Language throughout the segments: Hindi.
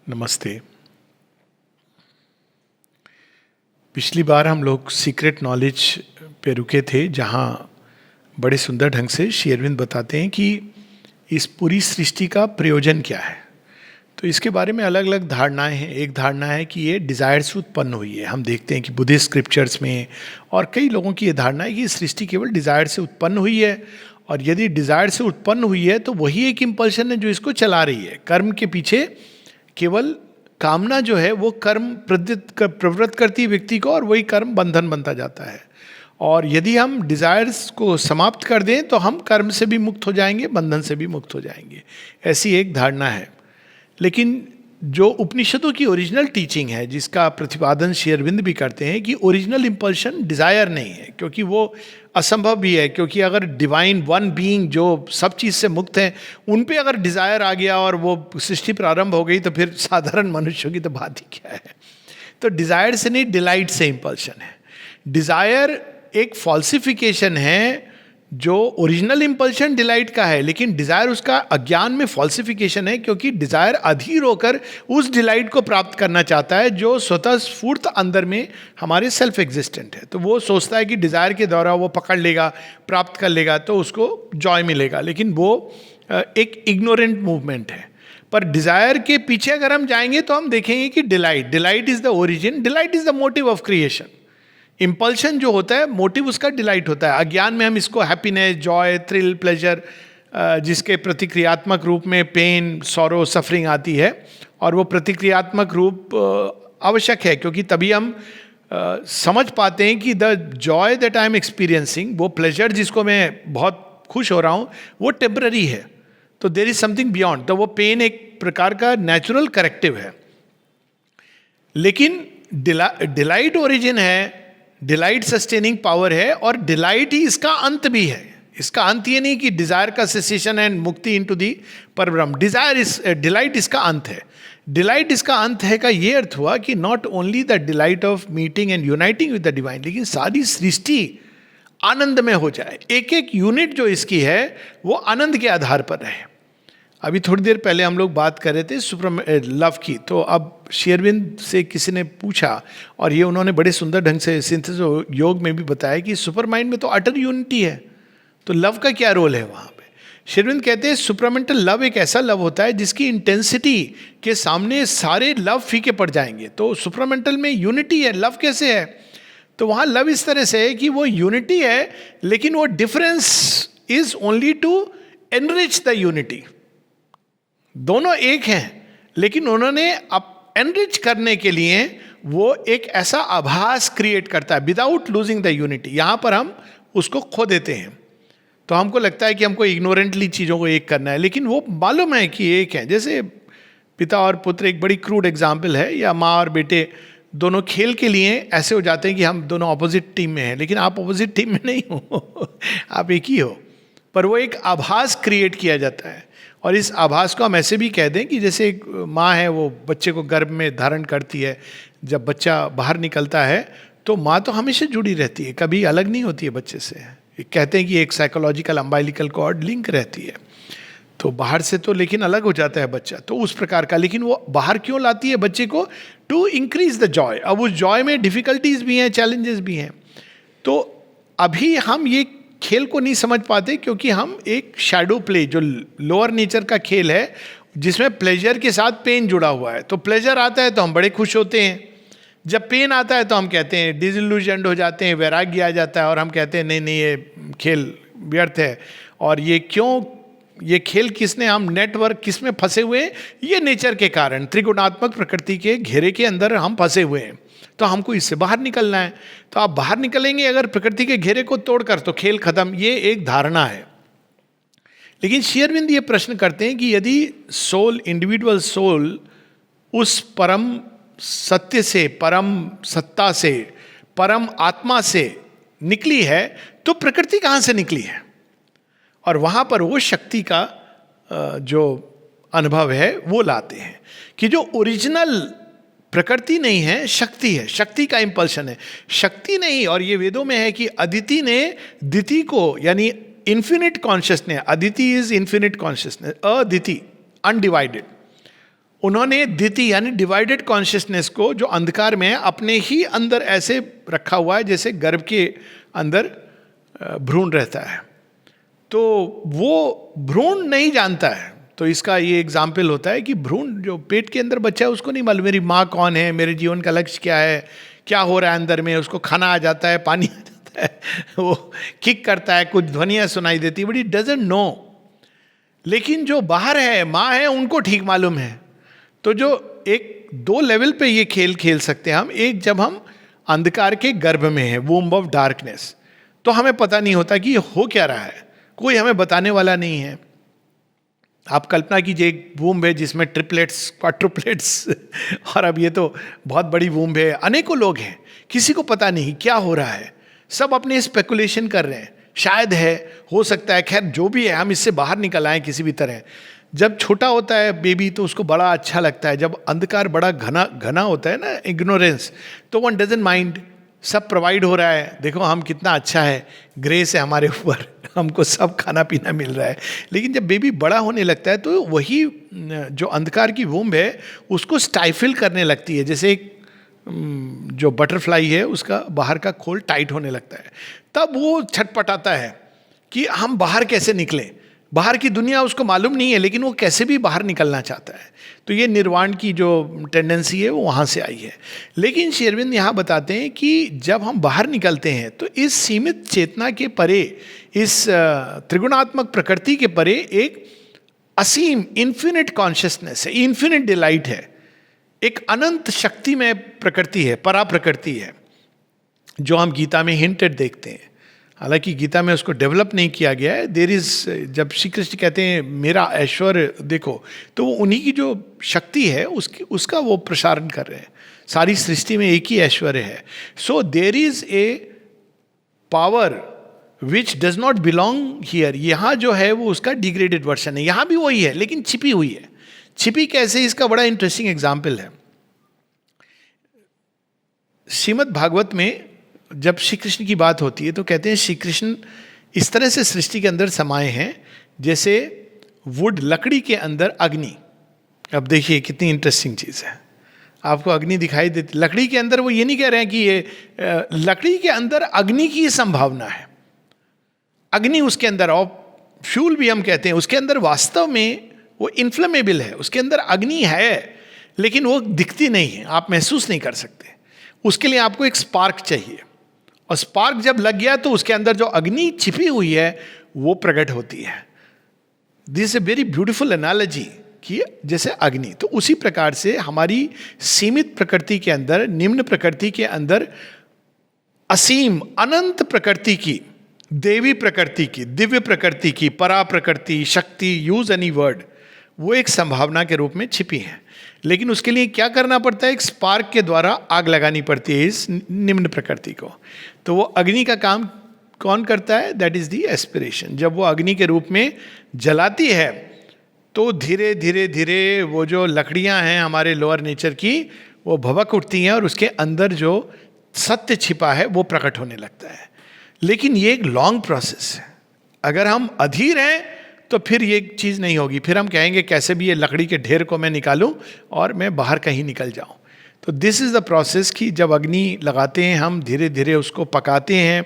नमस्ते। पिछली बार हम लोग सीक्रेट नॉलेज पे रुके थे, जहाँ बड़े सुंदर ढंग से श्री अरविंद बताते हैं कि इस पूरी सृष्टि का प्रयोजन क्या है। तो इसके बारे में अलग अलग धारणाएं हैं। एक धारणा है कि ये डिज़ायर से उत्पन्न हुई है। हम देखते हैं कि बुद्धिस्ट स्क्रिप्चर्स में और कई लोगों की ये धारणा है कि सृष्टि केवल डिज़ायर से उत्पन्न हुई है, और यदि डिज़ायर से उत्पन्न हुई है तो वही एक इम्पल्शन है जो इसको चला रही है। कर्म के पीछे केवल कामना जो है वो कर्म प्रवृत्त करती है व्यक्ति को, और वही कर्म बंधन बनता जाता है। और यदि हम डिज़ायर्स को समाप्त कर दें तो हम कर्म से भी मुक्त हो जाएंगे, बंधन से भी मुक्त हो जाएंगे। ऐसी एक धारणा है। लेकिन जो उपनिषदों की ओरिजिनल टीचिंग है, जिसका प्रतिपादन श्री अरविंद भी करते हैं, कि ओरिजिनल इंपल्शन डिज़ायर नहीं है, क्योंकि वो असंभव भी है। क्योंकि अगर डिवाइन वन बीइंग जो सब चीज़ से मुक्त है, उन पे अगर डिज़ायर आ गया और वो सृष्टि प्रारंभ हो गई, तो फिर साधारण मनुष्यों की तो बात ही क्या है। तो डिज़ायर से नहीं, डिलाइट से इंपल्शन है। डिज़ायर एक फॉल्सिफिकेशन है जो ओरिजिनल इंपल्शन डिलाइट का है, लेकिन डिज़ायर उसका अज्ञान में फॉल्सिफिकेशन है, क्योंकि डिज़ायर अधीर होकर उस डिलाइट को प्राप्त करना चाहता है जो स्वतः स्फूर्त अंदर में हमारे सेल्फ एग्जिस्टेंट है। तो वो सोचता है कि डिज़ायर के द्वारा वो पकड़ लेगा, प्राप्त कर लेगा, तो उसको जॉय मिलेगा। लेकिन वो एक इग्नोरेंट मूवमेंट है। पर डिज़ायर के पीछे अगर हम जाएंगे तो हम देखेंगे कि delight is the origin, delight is the motive of creation. Impulsion जो होता है, मोटिव उसका डिलाइट होता है। अज्ञान में हम इसको हैप्पीनेस, जॉय, थ्रिल, प्लेजर, जिसके प्रतिक्रियात्मक रूप में पेन, सॉरो, सफरिंग आती है, और वो प्रतिक्रियात्मक रूप आवश्यक है, क्योंकि तभी हम समझ पाते हैं कि the Joy that I am experiencing, वो प्लेजर जिसको मैं बहुत खुश हो रहा हूँ, वो टेम्पररी है। तो देयर इज समथिंग बियॉन्ड। तो वो पेन एक प्रकार का नेचुरल करेक्टिव है। लेकिन डिलाइट ओरिजिन है, डिलाइट सस्टेनिंग पावर है, और डिलाइट ही इसका अंत भी है। इसका अंत ये नहीं कि डिजायर का सेसेशन एंड मुक्ति इनटू दी परब्रह्म। डिलाइट इसका अंत है। डिलाइट इसका अंत है का ये अर्थ हुआ कि not only the delight of meeting and uniting with the divine, लेकिन सारी सृष्टि आनंद में हो जाए। एक एक यूनिट जो इसकी है वो आनंद के आधार पर रहे। अभी थोड़ी देर पहले हम लोग बात कर रहे थे लव की। तो अब श्री अरविंद से किसी ने पूछा, और ये उन्होंने बड़े सुंदर ढंग से सिंथेसिस योग में भी बताया कि सुपर माइंड में तो अटर यूनिटी है, तो लव का क्या रोल है वहाँ पे। श्री अरविंद कहते हैं सुपरामेंटल लव एक ऐसा लव होता है जिसकी इंटेंसिटी के सामने सारे लव फीके पड़ जाएंगे। तो सुपरामेंटल में यूनिटी है, लव कैसे है? तो वहाँ लव इस तरह से है कि वो यूनिटी है, लेकिन वो difference is only to enrich the unity. दोनों एक हैं, लेकिन उन्होंने अब एनरिच करने के लिए वो एक ऐसा आभास क्रिएट करता है विदाउट लूजिंग द यूनिटी। यहाँ पर हम उसको खो देते हैं, तो हमको लगता है कि हमको इग्नोरेंटली चीज़ों को एक करना है, लेकिन वो मालूम है कि एक है। जैसे पिता और पुत्र एक बड़ी क्रूड एग्जाम्पल है, या माँ और बेटे दोनों खेल के लिए ऐसे हो जाते हैं कि हम दोनों ऑपोजिट टीम में हैं, लेकिन आप ऑपोजिट टीम में नहीं हो आप एक ही हो। पर वो एक आभास क्रिएट किया जाता है, और इस आभास को हम ऐसे भी कह दें कि जैसे एक माँ है, वो बच्चे को गर्भ में धारण करती है। जब बच्चा बाहर निकलता है तो माँ तो हमेशा जुड़ी रहती है, कभी अलग नहीं होती है बच्चे से। कहते हैं कि एक साइकोलॉजिकल अम्बाइलिकल कॉर्ड लिंक रहती है। तो बाहर से तो लेकिन अलग हो जाता है बच्चा, तो उस प्रकार का। लेकिन वो बाहर क्यों लाती है बच्चे को? To increase the joy. अब उस जॉय में डिफिकल्टीज भी हैं, चैलेंजेस भी हैं। तो अभी हम ये खेल को नहीं समझ पाते, क्योंकि हम एक शैडो प्ले, जो लोअर नेचर का खेल है, जिसमें प्लेजर के साथ पेन जुड़ा हुआ है। तो प्लेजर आता है तो हम बड़े खुश होते हैं, जब पेन आता है तो हम कहते हैं डिसइल्यूजन्ड हो जाते हैं, वैराग्य आ जाता है, और हम कहते हैं नहीं नहीं ये खेल व्यर्थ है। और ये क्यों, ये खेल किसने, हम नेटवर्क किस में फंसे हुए हैं? ये नेचर के कारण, त्रिगुणात्मक प्रकृति के घेरे के अंदर हम फंसे हुए हैं। तो हमको इससे बाहर निकलना है। तो आप बाहर निकलेंगे अगर प्रकृति के घेरे को तोड़कर, तो खेल खत्म। ये एक धारणा है। लेकिन श्री अरविंद ये प्रश्न करते हैं कि यदि सोल, इंडिविजुअल सोल, उस परम सत्य से, परम सत्ता से, परम आत्मा से निकली है, तो प्रकृति कहाँ से निकली है? और वहाँ पर वो शक्ति का जो अनुभव है वो लाते हैं कि जो ओरिजिनल प्रकृति नहीं है, शक्ति है। शक्ति का इंपल्शन है, शक्ति नहीं। और ये वेदों में है कि अदिति ने दिति को, यानी infinite consciousness, Aditi is infinite consciousness, Aditi undivided, उन्होंने द्वितीय यानी डिवाइडेड कॉन्शियसनेस को, जो अंधकार में है, अपने ही अंदर ऐसे रखा हुआ है जैसे गर्भ के अंदर भ्रूण रहता है। तो वो भ्रूण नहीं जानता है। तो इसका ये एग्जाम्पल होता है कि भ्रूण जो पेट के अंदर बच्चा है उसको नहीं मालूम मेरी माँ कौन है, मेरे जीवन का लक्ष्य क्या है, क्या हो रहा है अंदर में। उसको खाना आ जाता है, पानी आ जाता है, वो किक करता है, कुछ ध्वनियाँ सुनाई देती है, बट इट डजंट नो। लेकिन जो बाहर है, माँ है, उनको ठीक मालूम है। तो जो एक दो लेवल पे ये खेल खेल सकते हैं हम। एक, जब हम अंधकार के गर्भ में हैं, वूम्ब ऑफ डार्कनेस, तो हमें पता नहीं होता कि ये हो क्या रहा है, कोई हमें बताने वाला नहीं है। आप कल्पना कीजिए एक वूम्ब है जिसमें ट्रिपलेट्स, क्वाड्रुपलेट्स और अब ये तो बहुत बड़ी वूम्ब है, अनेकों लोग हैं, किसी को पता नहीं क्या हो रहा है, सब अपने स्पेकुलेशन कर रहे हैं, शायद है, हो सकता है, खैर जो भी है, हम इससे बाहर निकल आए किसी भी तरह। जब छोटा होता है बेबी तो उसको बड़ा अच्छा लगता है, जब अंधकार बड़ा घना घना होता है ना, इग्नोरेंस, तो वन डजंट माइंड, सब प्रोवाइड हो रहा है, देखो हम कितना अच्छा है, ग्रेस है हमारे ऊपर, हमको सब खाना पीना मिल रहा है। लेकिन जब बेबी बड़ा होने लगता है तो वही जो अंधकार की वूम्ब है उसको स्टाइफिल करने लगती है, जैसे एक जो बटरफ्लाई है उसका बाहर का खोल टाइट होने लगता है। तब वो छटपटाता है कि हम बाहर कैसे निकलें। बाहर की दुनिया उसको मालूम नहीं है, लेकिन वो कैसे भी बाहर निकलना चाहता है। तो ये निर्वाण की जो टेंडेंसी है वो वहाँ से आई है। लेकिन श्री अरविंद यहाँ बताते हैं कि जब हम बाहर निकलते हैं तो इस सीमित चेतना के परे, इस त्रिगुणात्मक प्रकृति के परे एक असीम इन्फिनिट कॉन्शियसनेस है, इन्फिनिट डिलाइट है, एक अनंत शक्ति में प्रकृति है, परा प्रकृति है, जो हम गीता में हिंटेड देखते हैं। हालांकि गीता में उसको डेवलप नहीं किया गया है। देयर इज, जब श्री कृष्ण कहते हैं मेरा ऐश्वर्य देखो, तो वो उन्हीं की जो शक्ति है उसका वो प्रसारण कर रहे हैं। सारी सृष्टि में एक ही ऐश्वर्य है। So there is a power which does not belong here. यहाँ जो है वो उसका डिग्रेडेड वर्जन है, यहाँ भी वही है लेकिन छिपी हुई है। छिपी कैसे, इसका बड़ा इंटरेस्टिंग एग्जाम्पल है। श्रीमद् भागवत में जब श्री कृष्ण की बात होती है तो कहते हैं श्री कृष्ण इस तरह से सृष्टि के अंदर समाये हैं जैसे वुड, लकड़ी के अंदर अग्नि। अब देखिए कितनी इंटरेस्टिंग चीज़ है, आपको अग्नि दिखाई देती लकड़ी के अंदर। वो ये नहीं कह रहे हैं कि ये लकड़ी के अंदर अग्नि की संभावना है, अग्नि उसके अंदर, और फ्यूल भी हम कहते हैं, उसके अंदर वास्तव में वो इन्फ्लेमेबल है, उसके अंदर अग्नि है, लेकिन वो दिखती नहीं है, आप महसूस नहीं कर सकते। उसके लिए आपको एक स्पार्क चाहिए, और स्पार्क जब लग गया तो उसके अंदर जो अग्नि छिपी हुई है वो प्रकट होती है। This a very beautiful analogy कि जैसे अग्नि, तो उसी प्रकार से हमारी सीमित प्रकृति के अंदर, निम्न प्रकृति के अंदर असीम अनंत प्रकृति की, देवी प्रकृति की, दिव्य प्रकृति की, परा प्रकृति, शक्ति, यूज एनी वर्ड, वो एक संभावना के रूप में छिपी है। लेकिन उसके लिए क्या करना पड़ता है, एक स्पार्क के द्वारा आग लगानी पड़ती है इस निम्न प्रकृति को। तो वो अग्नि का काम कौन करता है, दैट इज द एस्पिरेशन। जब वो अग्नि के रूप में जलाती है तो धीरे धीरे धीरे वो जो लकड़ियां हैं हमारे लोअर नेचर की, वो भभक उठती हैं और उसके अंदर जो सत्य छिपा है वो प्रकट होने लगता है। लेकिन ये एक लॉन्ग प्रोसेस है। अगर हम अधीर हैं तो फिर ये चीज़ नहीं होगी, फिर हम कहेंगे कैसे भी ये लकड़ी के ढेर को मैं निकालूं और मैं बाहर कहीं निकल जाऊं। तो दिस इज़ द प्रोसेस कि जब अग्नि लगाते हैं हम, धीरे धीरे उसको पकाते हैं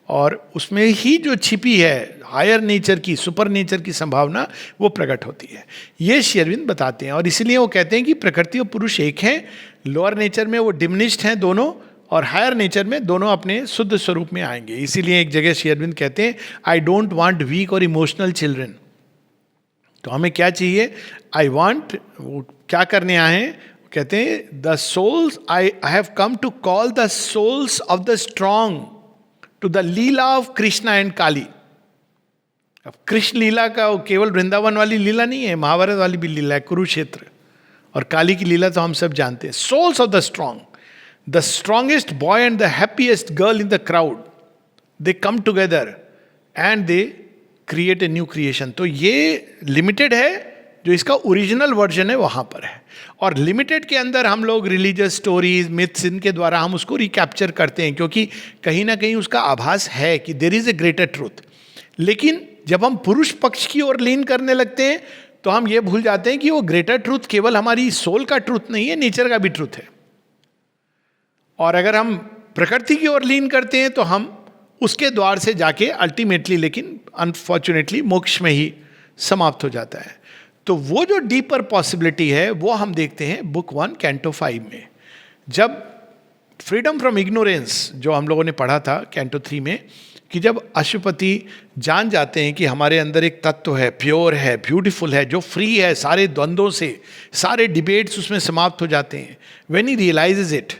और उसमें ही जो छिपी है हायर नेचर की, सुपर नेचर की संभावना वो प्रकट होती है। ये श्री अरविंद बताते हैं, और इसीलिए वो कहते हैं कि प्रकृति और पुरुष एक हैं। लोअर नेचर में वो डिमिनिश्ड हैं दोनों, और हायर नेचर में दोनों अपने शुद्ध स्वरूप में आएंगे। इसीलिए एक जगह श्री अरविंद कहते हैं आई डोंट वांट वीक और इमोशनल चिल्ड्रन। तो हमें क्या चाहिए, आई वांट, वो क्या करने आए हैं, कहते हैं the souls, I have come to call the souls of the strong to the leela of Krishna and Kali. अब कृष्ण लीला का केवल वृंदावन वाली लीला नहीं है, महाभारत वाली भी लीला है, कुरुक्षेत्र, और काली की लीला तो हम सब जानते हैं। Souls of the strong, the strongest boy and the happiest girl in the crowd, they come together and they create a new creation. तो ये लिमिटेड है, जो इसका ओरिजिनल वर्जन है वहाँ पर है, और लिमिटेड के अंदर हम लोग रिलीजियस स्टोरीज, मिथ्स, इनके द्वारा हम उसको रिकैप्चर करते हैं, क्योंकि कहीं ना कहीं उसका आभास है कि there is a greater truth. लेकिन जब हम पुरुष पक्ष की ओर लीन करने लगते हैं तो हम ये भूल जाते हैं कि वो ग्रेटर ट्रूथ केवल हमारी सोल का ट्रूथ नहीं है, नेचर का भी ट्रूथ है। और अगर हम प्रकृति की ओर लीन करते हैं तो हम उसके द्वार से जाके अल्टीमेटली, लेकिन अनफॉर्चुनेटली, मोक्ष में ही समाप्त हो जाता है। तो वो जो डीपर पॉसिबिलिटी है वो हम देखते हैं बुक 1 कैंटो 5 में। जब फ्रीडम फ्रॉम इग्नोरेंस जो हम लोगों ने पढ़ा था कैंटो 3 में, कि जब अशुपति जान जाते हैं कि हमारे अंदर एक तत्व है, प्योर है, ब्यूटीफुल है, जो फ्री है सारे द्वंद्वों से, सारे डिबेट्स उसमें समाप्त हो जाते हैं। व्हेन ही रियलाइजेज इट,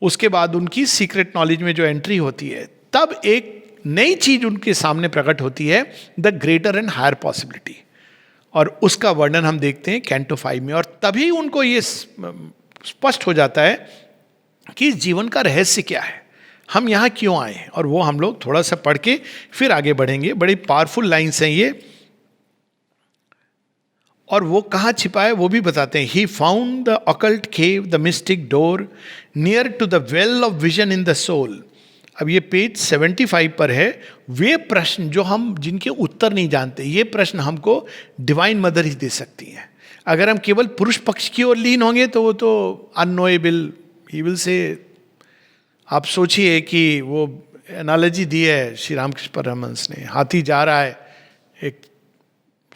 उसके बाद उनकी सीक्रेट नॉलेज में जो एंट्री होती है, तब एक नई चीज उनके सामने प्रकट होती है, the greater and higher possibility. और उसका वर्णन हम देखते हैं कैंटो 5 में। और तभी उनको ये स्पष्ट हो जाता है कि इस जीवन का रहस्य क्या है, हम यहाँ क्यों आए हैं। और वो हम लोग थोड़ा सा पढ़ के फिर आगे बढ़ेंगे। बड़ी पावरफुल लाइन्स हैं ये, और वो कहाँ छिपा है वो भी बताते हैं। He found the occult cave, the mystic door, near to the well of vision in the soul. अब ये पेज 75 पर है। वे प्रश्न जो हम, जिनके उत्तर नहीं जानते, ये प्रश्न हमको डिवाइन मदर ही दे सकती हैं। अगर हम केवल पुरुष पक्ष की ओर लीन होंगे तो वो तो अननोएबल, ही विल से। आप सोचिए कि वो एनालॉजी दी है श्री रामकृष्ण परमहंस ने, हाथी जा रहा है, एक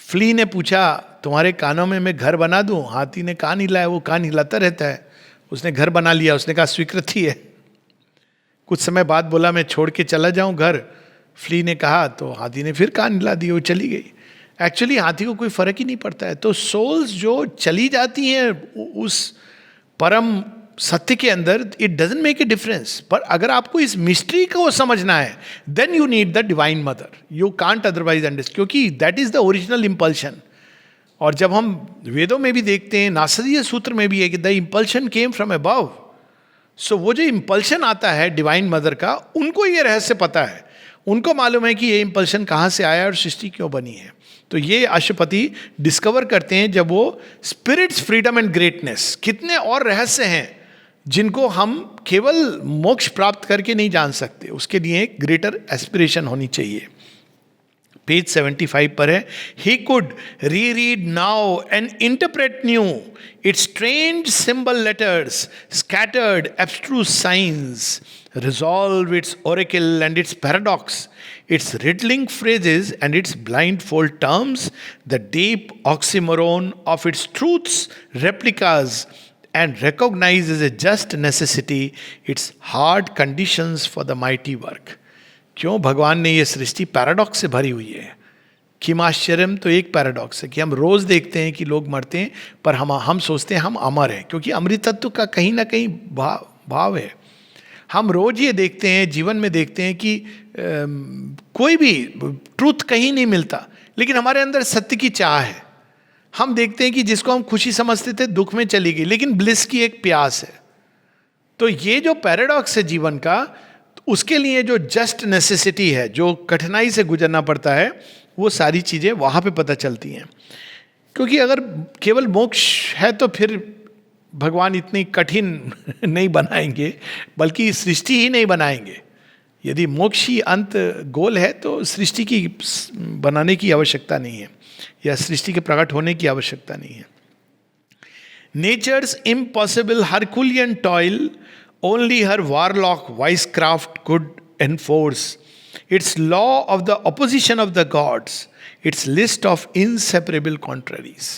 फ्ली ने पूछा तुम्हारे कानों में मैं घर बना दूं? हाथी ने कान हिलाया, वो कान हिलाता रहता है, उसने घर बना लिया। उसने कहा स्वीकृति है। कुछ समय बाद बोला मैं छोड़ के चला जाऊं घर, फ्ली ने कहा, तो हाथी ने फिर कान हिला दिए, वो चली गई। एक्चुअली हाथी को कोई फर्क ही नहीं पड़ता है। तो सोल्स जो चली जाती हैं उस परम सत्य के अंदर, it doesn't make a difference. पर अगर आपको इस मिस्ट्री को समझना है, then you need the divine mother, you can't otherwise understand, क्योंकि that is the original impulsion. और जब हम वेदों में भी देखते हैं, नासदीय सूत्र में भी है कि the impulsion came from above. So वो जो इम्पल्शन आता है डिवाइन मदर का, उनको ये रहस्य पता है, उनको मालूम है कि ये इम्पल्शन कहाँ से आया और सृष्टि क्यों बनी है। तो ये अशुपति डिस्कवर करते हैं जब वो स्पिरिट्स फ्रीडम एंड ग्रेटनेस, कितने और रहस्य हैं जिनको हम केवल मोक्ष प्राप्त करके नहीं जान सकते, उसके लिए एक ग्रेटर एस्पिरेशन होनी चाहिए। पेज 75 पर है। ही कुड री read now and interpret new it's strange symbol letters, scattered abstruse science, resolve its oracle and its paradox, its riddling phrases and its blindfold terms, the deep oxymoron of its truths, replicas, and recognize as a just necessity its hard conditions for the mighty work. क्यों भगवान ने ये सृष्टि पैराडॉक्स से भरी हुई है। किम आश्चर्यम तो एक पैराडॉक्स है कि हम रोज देखते हैं कि लोग मरते हैं, पर हम सोचते हैं हम अमर हैं, क्योंकि अमृत तत्व का कहीं ना कहीं भाव है। हम रोज ये देखते हैं, जीवन में देखते हैं कि कोई भी ट्रूथ कहीं नहीं मिलता, लेकिन हमारे अंदर सत्य की चाह है। हम देखते हैं कि जिसको हम खुशी समझते थे दुख में चली गई, लेकिन ब्लिस की एक प्यास है। तो ये जो पैराडॉक्स है जीवन का, उसके लिए जो जस्ट नेसेसिटी है, जो कठिनाई से गुजरना पड़ता है, वो सारी चीज़ें वहाँ पे पता चलती हैं। क्योंकि अगर केवल मोक्ष है तो फिर भगवान इतनी कठिन नहीं बनाएंगे, बल्कि सृष्टि ही नहीं बनाएंगे। यदि मोक्ष ही अंत गोल है तो सृष्टि की बनाने की आवश्यकता नहीं है, या सृष्टि के प्रकट होने की आवश्यकता नहीं है। Nature's impossible Herculean toil only her warlock wisecraft could enforce, its law of the opposition of the gods, its list of inseparable contraries.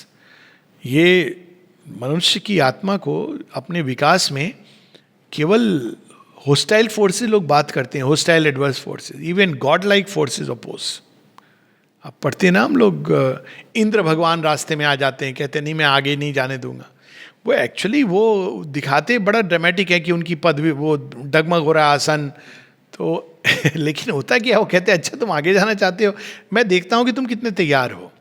ये मनुष्य की आत्मा को अपने विकास में केवल होस्टाइल फोर्सेस लोग बात करते हैं, hostile adverse forces, even god like forces oppose. अब पढ़ते हैं ना हम लोग, इंद्र भगवान रास्ते में आ जाते हैं, कहते नहीं मैं आगे नहीं जाने दूंगा। वो एक्चुअली वो दिखाते बड़ा ड्रामेटिक है कि उनकी पदवी वो डगमग हो रहा आसन, तो लेकिन होता क्या, वो कहते हैं अच्छा तुम आगे जाना चाहते हो, मैं देखता हूँ कि तुम कितने तैयार हो।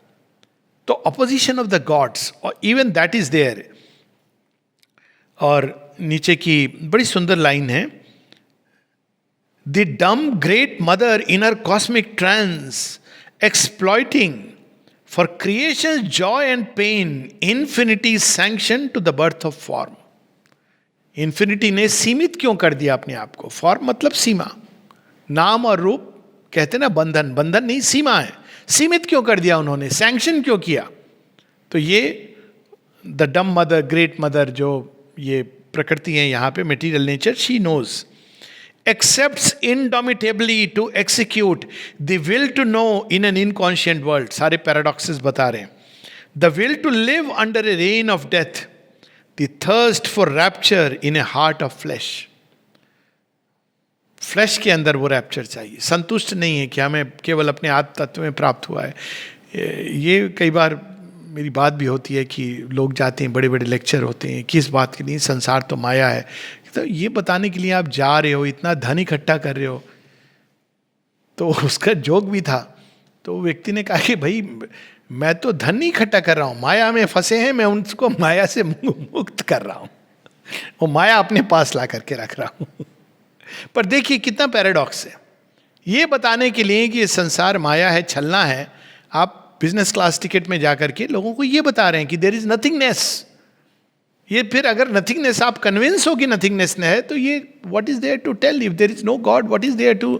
तो अपोजिशन ऑफ द गॉड्स, और इवन दैट इज देयर। और नीचे की बड़ी सुंदर लाइन है, the dumb great mother in her cosmic trance exploiting for creation joy and pain, infinity sanction to the birth of form. Infinity ने सीमित क्यों कर दिया अपने आप को? फॉर्म मतलब सीमा, नाम और रूप, कहते ना बंधन, बंधन नहीं सीमा है। सीमित क्यों कर दिया उन्होंने? सैंक्शन क्यों किया? तो ये द डम मदर, ग्रेट मदर, जो ये प्रकृति है यहाँ पे, material nature, she knows, accepts indomitably to execute the will to know in an inconscient world. सारे पैराडॉक्सेस बता रहे हैं. The will to live under a reign of death, the thirst for rapture in a heart of flesh. Flesh के अंदर वो रैप्चर चाहिए. संतुष्ट नहीं है कि हमें केवल अपने आत्म तत्व में प्राप्त हुआ है. ये कई बार मेरी बात भी होती है कि लोग जाते हैं, बड़े बड़े लेक्चर होते हैं, किस बात के लिए, संसार तो माया है. तो ये बताने के लिए आप जा रहे हो, इतना धन इकट्ठा कर रहे हो. तो उसका जोक भी था. तो व्यक्ति ने कहा कि भाई मैं तो धन नहीं इकट्ठा कर रहा हूँ, माया में फंसे हैं, मैं उनको माया से मुक्त कर रहा हूँ, वो माया अपने पास ला करके रख रहा हूँ. पर देखिए कितना पैराडॉक्स है. ये बताने के लिए कि ये संसार माया है, छलना है, आप बिजनेस क्लास टिकट में जाकर के लोगों को ये बता रहे हैं कि देयर इज नथिंगनेस. ये फिर अगर नथिंगनेस, आप कन्विंस हो कि नथिंगनेस है, तो ये what is there to tell? If there is no God, what is there to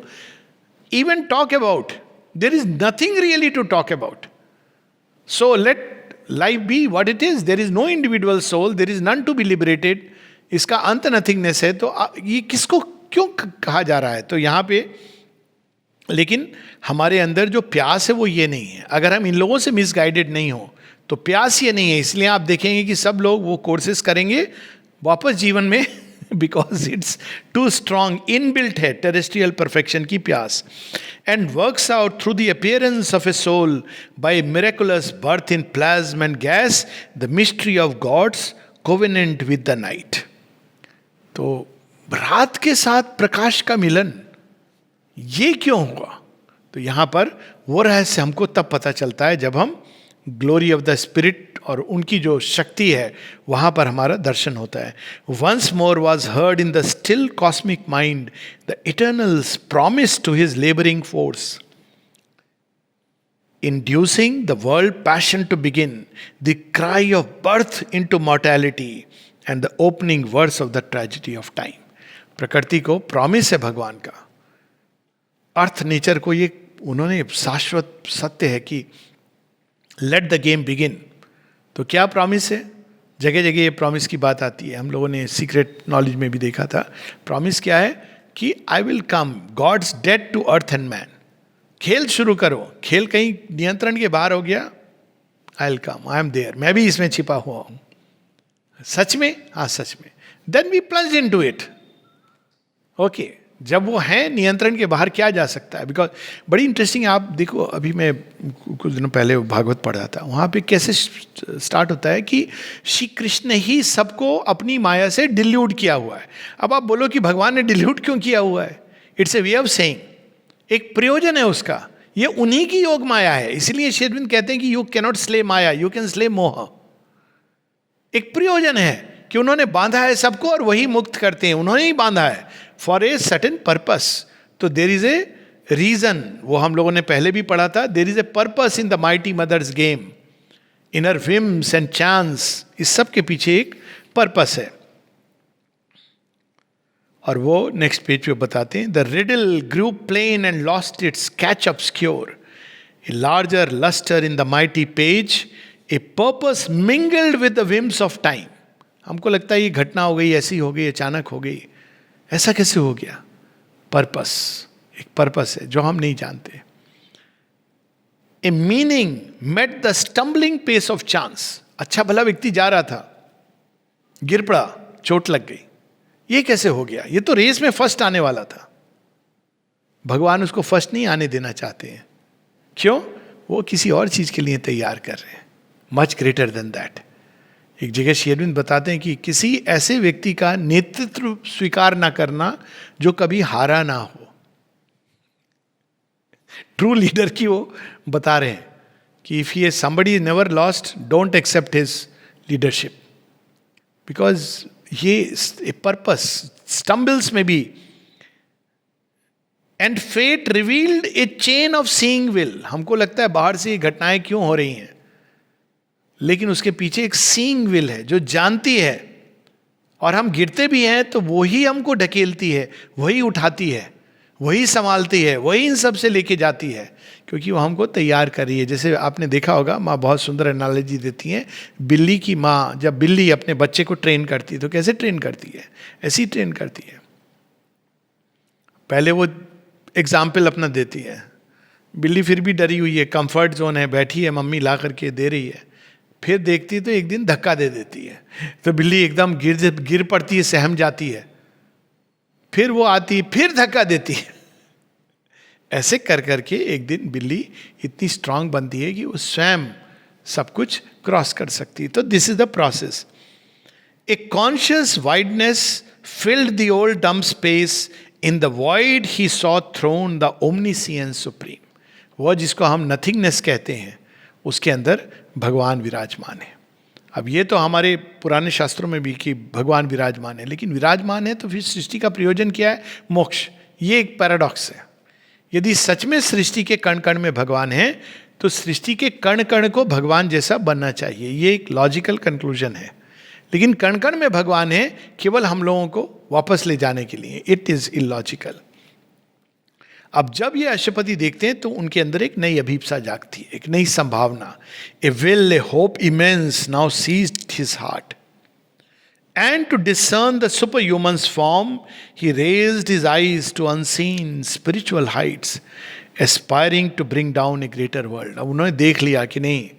even talk about? There is nothing really to talk about. So let life be what it is. There is no individual soul, there is none to be liberated. इसका अंत नथिंगनेस है. तो ये किसको क्यों कहा जा रहा है? तो यहाँ पे लेकिन हमारे अंदर जो प्यास है वो ये नहीं है. अगर हम इन लोगों से मिसगाइडेड नहीं हो तो प्यास ये नहीं है. इसलिए आप देखेंगे कि सब लोग वो कोर्सेज करेंगे वापस जीवन में, because it's too strong, inbuilt है टेरेस्ट्रियल परफेक्शन की प्यास. And works out through the appearance of a soul by miraculous birth in plasm and gas the mystery of God's covenant with the night. तो रात के साथ प्रकाश का मिलन, ये क्यों हुआ? तो यहां पर वो रहस्य हमको तब पता चलता है जब हम ग्लोरी ऑफ द स्पिरिट और उनकी जो शक्ति है वहां पर हमारा दर्शन होता है. Once more was heard in the still cosmic mind the eternal's promise to his labouring force, inducing the world passion to begin, the cry of birth into mortality and the opening verse of the tragedy of time. प्रकृति को प्रॉमिस है भगवान का, अर्थ नेचर को ये उन्होंने शाश्वत सत्य है कि लेट द गेम बिगिन. तो क्या प्रॉमिस है? जगह जगह ये प्रॉमिस की बात आती है. हम लोगों ने सीक्रेट नॉलेज में भी देखा था. प्रॉमिस क्या है? कि I will come, God's debt to earth and man. खेल शुरू करो, खेल कहीं नियंत्रण के बाहर हो गया, I will come, I am there, मैं भी इसमें छिपा हुआ हूं. सच में? हाँ सच में. Then we plunge into it. Okay, जब वो है नियंत्रण के बाहर क्या जा सकता है? बिकॉज बड़ी इंटरेस्टिंग, आप देखो, अभी मैं कुछ दिनों पहले भागवत पढ़ रहा था, वहाँ पे कैसे स्टार्ट होता है कि श्री कृष्ण ही सबको अपनी माया से डिल्यूट किया हुआ है. अब आप बोलो कि भगवान ने डिल्यूट क्यों किया हुआ है? It's a way of saying, एक प्रयोजन है उसका. ये उन्हीं की योग माया है. इसलिए श्री अरविंद कहते हैं कि you cannot slay Maya, you can slay मोह. एक प्रयोजन है कि उन्होंने बांधा है सबको और वही मुक्त करते हैं. उन्होंने ही बांधा है फॉर ए सर्टेन पर्पस. तो देर इज ए रीजन, वो हम लोगों ने पहले भी पढ़ा था. There is a purpose in the mighty mother's game, in her whims and chance. इस सब के पीछे एक पर्पस है. और वो नेक्स्ट पेज पे बताते हैं, the riddle grew plain and lost its catch obscure, a larger lustre in the mighty page, a purpose mingled with the whims of time. हमको लगता है ये घटना हो गई, ऐसी हो गई, अचानक हो गई. ऐसा कैसे हो गया? पर्पस, एक पर्पस है जो हम नहीं जानते. A meaning met the stumbling pace of chance. अच्छा भला व्यक्ति जा रहा था, गिर पड़ा, चोट लग गई. ये कैसे हो गया? ये तो रेस में फर्स्ट आने वाला था. भगवान उसको फर्स्ट नहीं आने देना चाहते हैं. क्यों? वो किसी और चीज के लिए तैयार कर रहे हैं, मच ग्रेटर देन दैट. एक जगह श्री अरविंद बताते हैं कि किसी ऐसे व्यक्ति का नेतृत्व स्वीकार ना करना जो कभी हारा ना हो. ट्रू लीडर की वो बता रहे हैं कि if he somebody is never lost, don't accept his leadership, because ये पर्पस स्टम्बल्स में भी. And fate revealed a chain of seeing will. हमको लगता है बाहर से ये घटनाएं क्यों हो रही हैं, लेकिन उसके पीछे एक सीइंग विल है जो जानती है. और हम गिरते भी हैं तो वही हमको ढकेलती है, वही उठाती है, वही संभालती है, वही इन सब से लेके जाती है, क्योंकि वो हमको तैयार कर रही है। जैसे आपने देखा होगा, माँ बहुत सुंदर एनालॉजी देती हैं, बिल्ली की माँ जब बिल्ली अपने बच्चे को ट्रेन करती है तो कैसे ट्रेन करती है, ऐसी ट्रेन करती है। पहले वो एग्जाम्पल अपना देती है, बिल्ली फिर भी डरी हुई है, कंफर्ट जोन है, बैठी है, मम्मी ला करके दे रही है, फिर देखती है तो एक दिन धक्का दे देती है, तो बिल्ली एकदम गिर पड़ती है, सहम जाती है, फिर वो आती, फिर धक्का देती है। ऐसे कर करके एक दिन बिल्ली इतनी स्ट्रांग बनती है कि वो स्वयं सब कुछ क्रॉस कर सकती है। तो this is the process. A conscious wideness filled the old dumb space, in the void he saw throned the omniscient supreme. वो जिसको हम नथिंगनेस कहते हैं, उसके अंदर भगवान विराजमान है। अब ये तो हमारे पुराने शास्त्रों में भी कि भगवान विराजमान है, लेकिन विराजमान है तो फिर सृष्टि का प्रयोजन क्या है? मोक्ष। ये एक पैराडॉक्स है। यदि सच में सृष्टि के कण कण में भगवान है, तो सृष्टि के कण कण को भगवान जैसा बनना चाहिए। ये एक लॉजिकल कंक्लूजन है। लेकिन कण कण में भगवान है केवल हम लोगों को वापस ले जाने के लिए। It is illogical. अब जब ये अशुपति देखते हैं तो उनके अंदर एक नई अभिप्सा जागती है, एक नई संभावना। A will, a hope immense now seized his heart, and to discern the superhuman's form, he raised his eyes to unseen spiritual heights, aspiring to bring down a greater world. अब उन्होंने देख लिया कि नहीं,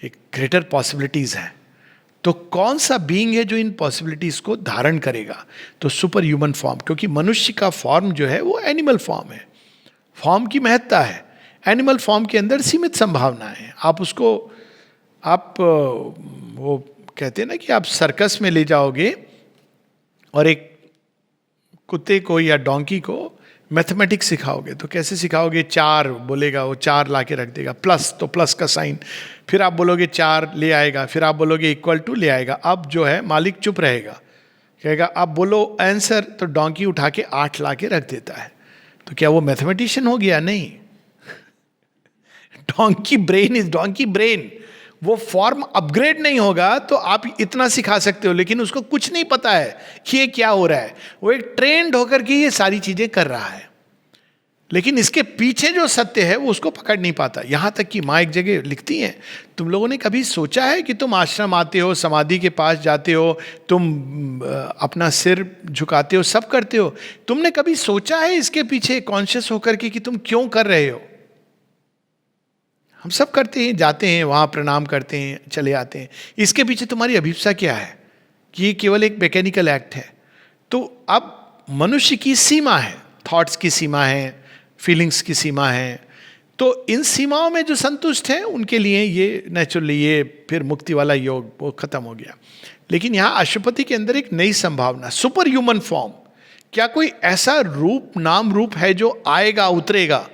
एक ग्रेटर पॉसिबिलिटीज हैं, तो कौन सा बीइंग है जो इन पॉसिबिलिटीज को धारण करेगा? तो सुपर ह्यूमन फॉर्म, क्योंकि मनुष्य का फॉर्म जो है वो एनिमल फॉर्म है। फॉर्म की महत्ता है। एनिमल फॉर्म के अंदर सीमित संभावनाएं हैं। आप उसको वो कहते हैं ना कि आप सर्कस में ले जाओगे और एक कुत्ते को या डोंकी को मैथमेटिक्स सिखाओगे, तो कैसे सिखाओगे? 4 बोलेगा, वो 4 ला के रख देगा, प्लस तो प्लस का साइन, फिर आप बोलोगे 4 ले आएगा, फिर आप बोलोगे इक्वल टू ले आएगा। अब जो है मालिक चुप रहेगा, कहेगा आप बोलो आंसर, तो डोंकी उठा के 8 ला के रख देता है। तो क्या वो मैथमेटिशियन हो गया? नहीं। Donkey brain is donkey brain. वो फॉर्म अपग्रेड नहीं होगा तो आप इतना सिखा सकते हो, लेकिन उसको कुछ नहीं पता है कि ये क्या हो रहा है। वो एक ट्रेंड होकर के ये सारी चीजें कर रहा है, लेकिन इसके पीछे जो सत्य है वो उसको पकड़ नहीं पाता। यहां तक कि माँ एक जगह लिखती हैं, तुम लोगों ने कभी सोचा है कि तुम आश्रम आते हो, समाधि के पास जाते हो, तुम अपना सिर झुकाते हो, सब करते हो, तुमने कभी सोचा है इसके पीछे कॉन्शियस होकर के कि तुम क्यों कर रहे हो? हम सब करते हैं, जाते हैं वहाँ प्रणाम करते हैं, चले आते हैं। इसके पीछे तुम्हारी अभिप्सा क्या है? कि ये केवल एक मैकेनिकल एक्ट है। तो अब मनुष्य की सीमा है, थॉट्स की सीमा है, फीलिंग्स की सीमा है। तो इन सीमाओं में जो संतुष्ट हैं उनके लिए ये नेचुरली ये फिर मुक्ति वाला योग वो खत्म हो गया। लेकिन यहाँ अशुपति के अंदर एक नई संभावना, सुपर ह्यूमन फॉर्म। क्या कोई ऐसा रूप, नाम रूप है जो आएगा, उतरेगा,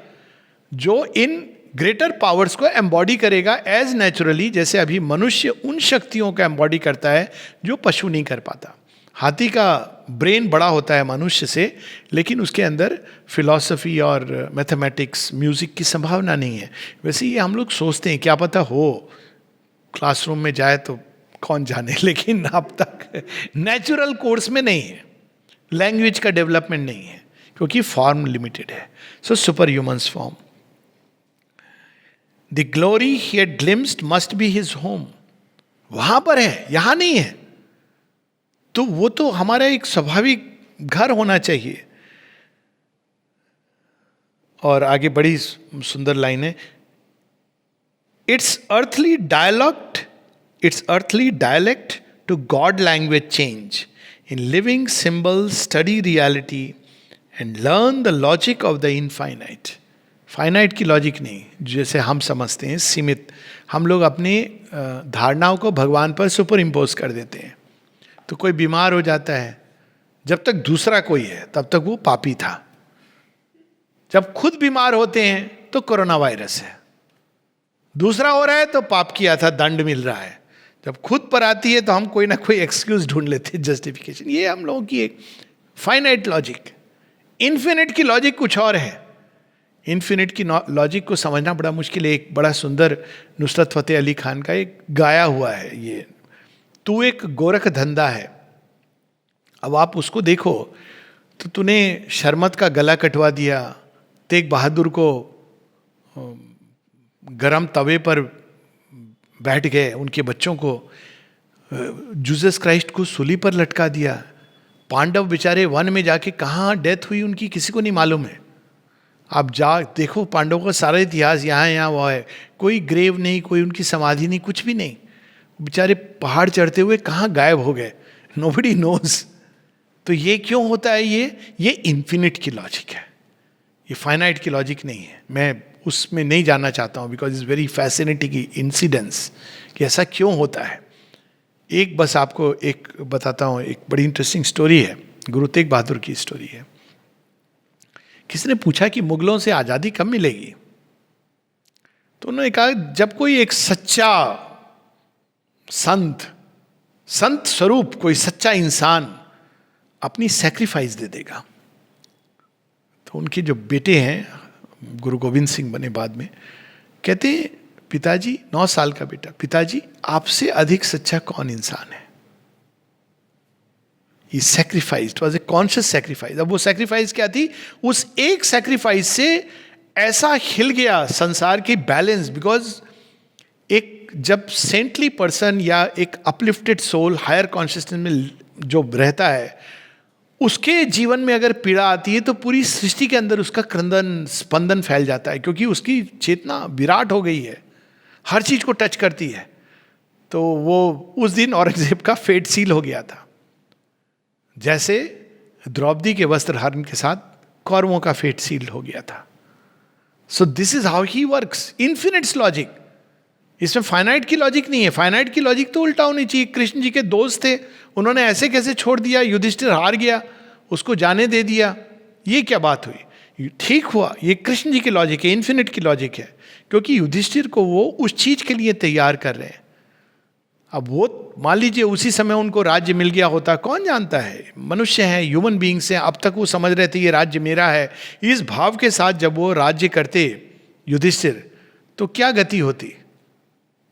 जो इन ग्रेटर पावर्स को एम्बॉडी करेगा एज नेचुरली, जैसे अभी मनुष्य उन शक्तियों का एम्बॉडी करता है जो पशु नहीं कर पाता। हाथी का ब्रेन बड़ा होता है मनुष्य से, लेकिन उसके अंदर फिलॉसफी और मैथमेटिक्स, म्यूजिक की संभावना नहीं है। वैसे ये हम लोग सोचते हैं, क्या पता हो क्लासरूम में जाए तो कौन जाने, लेकिन अब तक नेचुरल कोर्स में नहीं है, लैंग्वेज का डेवलपमेंट नहीं है, क्योंकि फॉर्म लिमिटेड है। So super humans form, the glory he had glimpsed must be his home. वहां पर है, यहां नहीं है। तो वो तो हमारा एक स्वाभाविक घर होना चाहिए। और आगे बड़ी सुंदर लाइन है, its earthly dialect to God language change, in living symbols study reality and learn the logic of the infinite. Finite की लॉजिक नहीं, जैसे हम समझते हैं सीमित, हम लोग अपनी धारणाओं को भगवान पर सुपर इम्पोज कर देते हैं। तो कोई बीमार हो जाता है, जब तक दूसरा कोई है तब तक वो पापी था। जब खुद बीमार होते हैं तो कोरोना वायरस है, दूसरा हो रहा है तो पाप किया था, दंड मिल रहा है। जब खुद पर आती है तो हम कोई ना कोई एक्सक्यूज ढूंढ लेते हैं, जस्टिफिकेशन। ये हम लोगों की एक फाइनाइट लॉजिक। इन्फिनिट की लॉजिक कुछ और है। इन्फिनिट की लॉजिक को समझना बड़ा मुश्किल है। एक बड़ा सुंदर नुसरत फतेह अली खान का एक गाया हुआ है, ये तू एक गोरख धंधा है। अब आप उसको देखो तो तूने शर्मत का गला कटवा दिया, तेग बहादुर को गरम तवे पर बैठ गए, उनके बच्चों को, जीसस क्राइस्ट को सूली पर लटका दिया, पांडव बेचारे वन में जाके कहाँ डेथ हुई उनकी किसी को नहीं मालूम है। आप जा देखो पांडवों का सारा इतिहास, यहाँ यहाँ वो है, कोई ग्रेव नहीं, कोई उनकी समाधि नहीं, कुछ भी नहीं, बेचारे पहाड़ चढ़ते हुए कहाँ गायब हो गए, नोबडी नोज। तो ये क्यों होता है? ये इन्फिनिट की लॉजिक है, ये फाइनाइट की लॉजिक नहीं है। मैं उसमें नहीं जाना चाहता हूँ because it's very fascinating incidence कि ऐसा क्यों होता है। एक बस आपको एक बताता हूँ, एक बड़ी इंटरेस्टिंग स्टोरी है, गुरु तेग बहादुर की स्टोरी है। किसी ने पूछा कि मुगलों से आज़ादी कब मिलेगी, तो उन्होंने कहा जब कोई एक सच्चा संत स्वरूप, कोई सच्चा इंसान अपनी सैक्रिफाइस दे देगा। तो उनके जो बेटे हैं, गुरु गोविंद सिंह बने बाद में, कहते हैं पिताजी, 9 साल का बेटा, पिताजी आपसे अधिक सच्चा कौन इंसान है? He sacrificed, was a conscious sacrifice। अब वो sacrifice क्या थी? उस एक sacrifice से ऐसा हिल गया संसार की बैलेंस। बिकॉज एक जब सेंटली पर्सन या एक अपलिफ्टेड सोल हायर कॉन्शियसनेस में जो रहता है, उसके जीवन में अगर पीड़ा आती है तो पूरी सृष्टि के अंदर उसका क्रंदन स्पंदन फैल जाता है, क्योंकि उसकी चेतना विराट हो गई है, हर चीज को टच करती है। तो वो उस दिन औरंगजेब का फेट सील हो गया था, जैसे द्रौपदी के वस्त्र हरण के साथ कौरवों का फेट सील हो गया था। So this is how he works, infinite's logic. इसमें फाइनाइट की लॉजिक नहीं है। फाइनाइट की लॉजिक तो उल्टा होनी चाहिए। कृष्ण जी के दोस्त थे, उन्होंने ऐसे कैसे छोड़ दिया, युधिष्ठिर हार गया, उसको जाने दे दिया, ये क्या बात हुई? ठीक हुआ, ये कृष्ण जी की लॉजिक है, इन्फिनिट की लॉजिक है, क्योंकि युधिष्ठिर को वो उस चीज के लिए तैयार कर रहे हैं। अब वो मान लीजिए उसी समय उनको राज्य मिल गया होता, कौन जानता है, मनुष्य हैं, ह्यूमन बीइंग्स हैं, अब तक वो समझ रहे थे ये राज्य मेरा है। इस भाव के साथ जब वो राज्य करते युधिष्ठिर, तो क्या गति होती?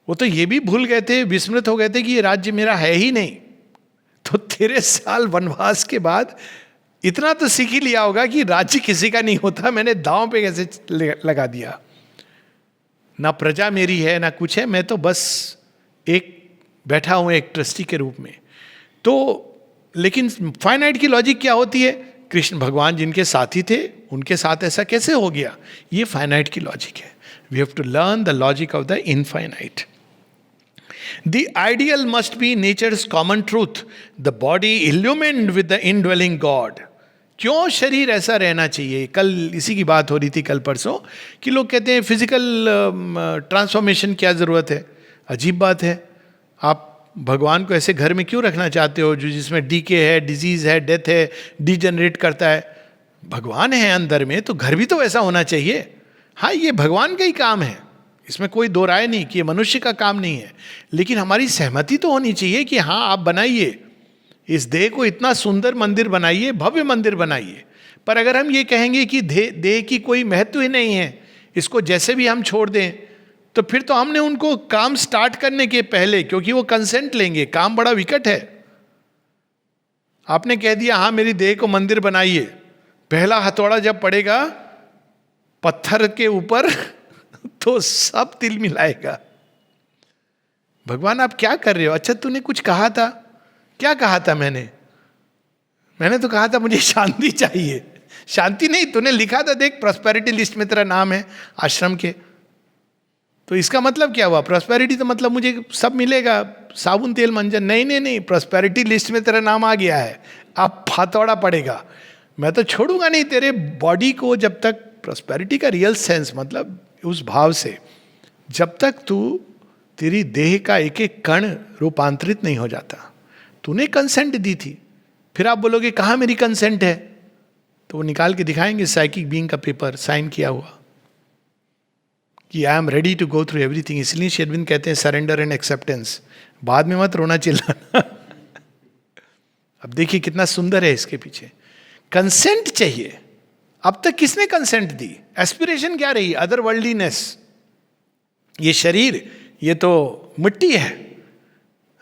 वो तो ये भी भूल गए थे, विस्मृत हो गए थे कि ये राज्य मेरा है ही नहीं। तो 13 साल वनवास के बाद इतना तो सीख ही लिया होगा कि राज्य किसी का नहीं होता, मैंने दांव पे कैसे लगा दिया। ना प्रजा मेरी है ना कुछ है, मैं तो बस एक बैठा हूं एक ट्रस्टी के रूप में। तो लेकिन फाइनाइट की लॉजिक क्या होती है? कृष्ण भगवान जिनके साथी थे उनके साथ ऐसा कैसे हो गया? ये फाइनाइट की लॉजिक है। We have to learn the logic of the infinite. The ideal must be nature's common truth, the body illumined with the indwelling God। क्यों शरीर ऐसा रहना चाहिए? कल इसी की बात हो रही थी, कल परसों, कि लोग कहते हैं फिजिकल ट्रांसफॉर्मेशन क्या जरूरत है? अजीब बात है। आप भगवान को ऐसे घर में क्यों रखना चाहते हो जो जिसमें डीके है, डिजीज है, डेथ है, डिजेनरेट करता है? भगवान है अंदर में, तो घर भी तो वैसा होना चाहिए। हाँ, ये भगवान का ही काम है, इसमें कोई दो राय नहीं कि ये मनुष्य का काम नहीं है। लेकिन हमारी सहमति तो होनी चाहिए कि हाँ आप बनाइए, इस देह को इतना सुंदर मंदिर बनाइए, भव्य मंदिर बनाइए। पर अगर हम ये कहेंगे कि देह की कोई महत्व ही नहीं है, इसको जैसे भी हम छोड़ दें, तो फिर तो हमने उनको काम स्टार्ट करने के पहले, क्योंकि वो कंसेंट लेंगे, काम बड़ा विकट है। आपने कह दिया हाँ मेरी देह को मंदिर बनाइए, पहला हथौड़ा जब पड़ेगा पत्थर के ऊपर तो सब तिल मिलाएगा। भगवान आप क्या कर रहे हो? अच्छा तूने कुछ कहा था, क्या कहा था? मैंने तो कहा था मुझे शांति चाहिए। शांति नहीं, तूने लिखा था देख प्रॉस्पेरिटी लिस्ट में तेरा नाम है आश्रम के, तो इसका मतलब क्या हुआ? प्रॉस्पेरिटी तो मतलब मुझे सब मिलेगा, साबुन तेल मंजन। नहीं, प्रॉस्पेरिटी लिस्ट में तेरा नाम आ गया है, अब हथौड़ा पड़ेगा। मैं तो छोड़ूंगा नहीं तेरे बॉडी को जब तक प्रॉस्पेरिटी का रियल सेंस, मतलब उस भाव से, जब तक तू तेरी देह का एक एक कण रूपांतरित नहीं हो जाता। तूने कंसेंट दी थी, फिर आप बोलोगे कहाँ मेरी कंसेंट है? तो वो निकाल के दिखाएंगे साइकिक बीइंग का पेपर साइन किया हुआ कि I am ready to go through everything. इसलिए श्री अरविंद कहते हैं सरेंडर एंड एक्सेप्टेंस। बाद में मत रोना चिल्लाना। अब देखिए कितना सुंदर है इसके पीछे। कंसेंट चाहिए। अब तक किसने कंसेंट दी? एस्पिरेशन क्या रही? Other worldliness. ये शरीर, ये तो मिट्टी है।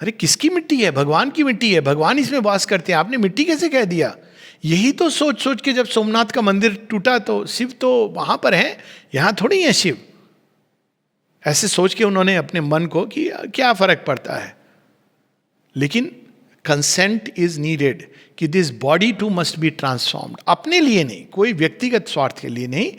अरे किसकी मिट्टी है? भगवान की मिट्टी है, भगवान इसमें वास करते हैं। आपने मिट्टी कैसे कह दिया? यही तो सोच सोच के जब सोमनाथ का मंदिर टूटा तो शिव तो वहां पर है, यहां थोड़ी है शिव। ऐसे सोच के उन्होंने अपने मन को कि क्या फर्क पड़ता है। लेकिन कंसेंट इज नीडेड कि this body too must be transformed, अपने लिए नहीं, कोई व्यक्तिगत स्वार्थ के लिए नहीं,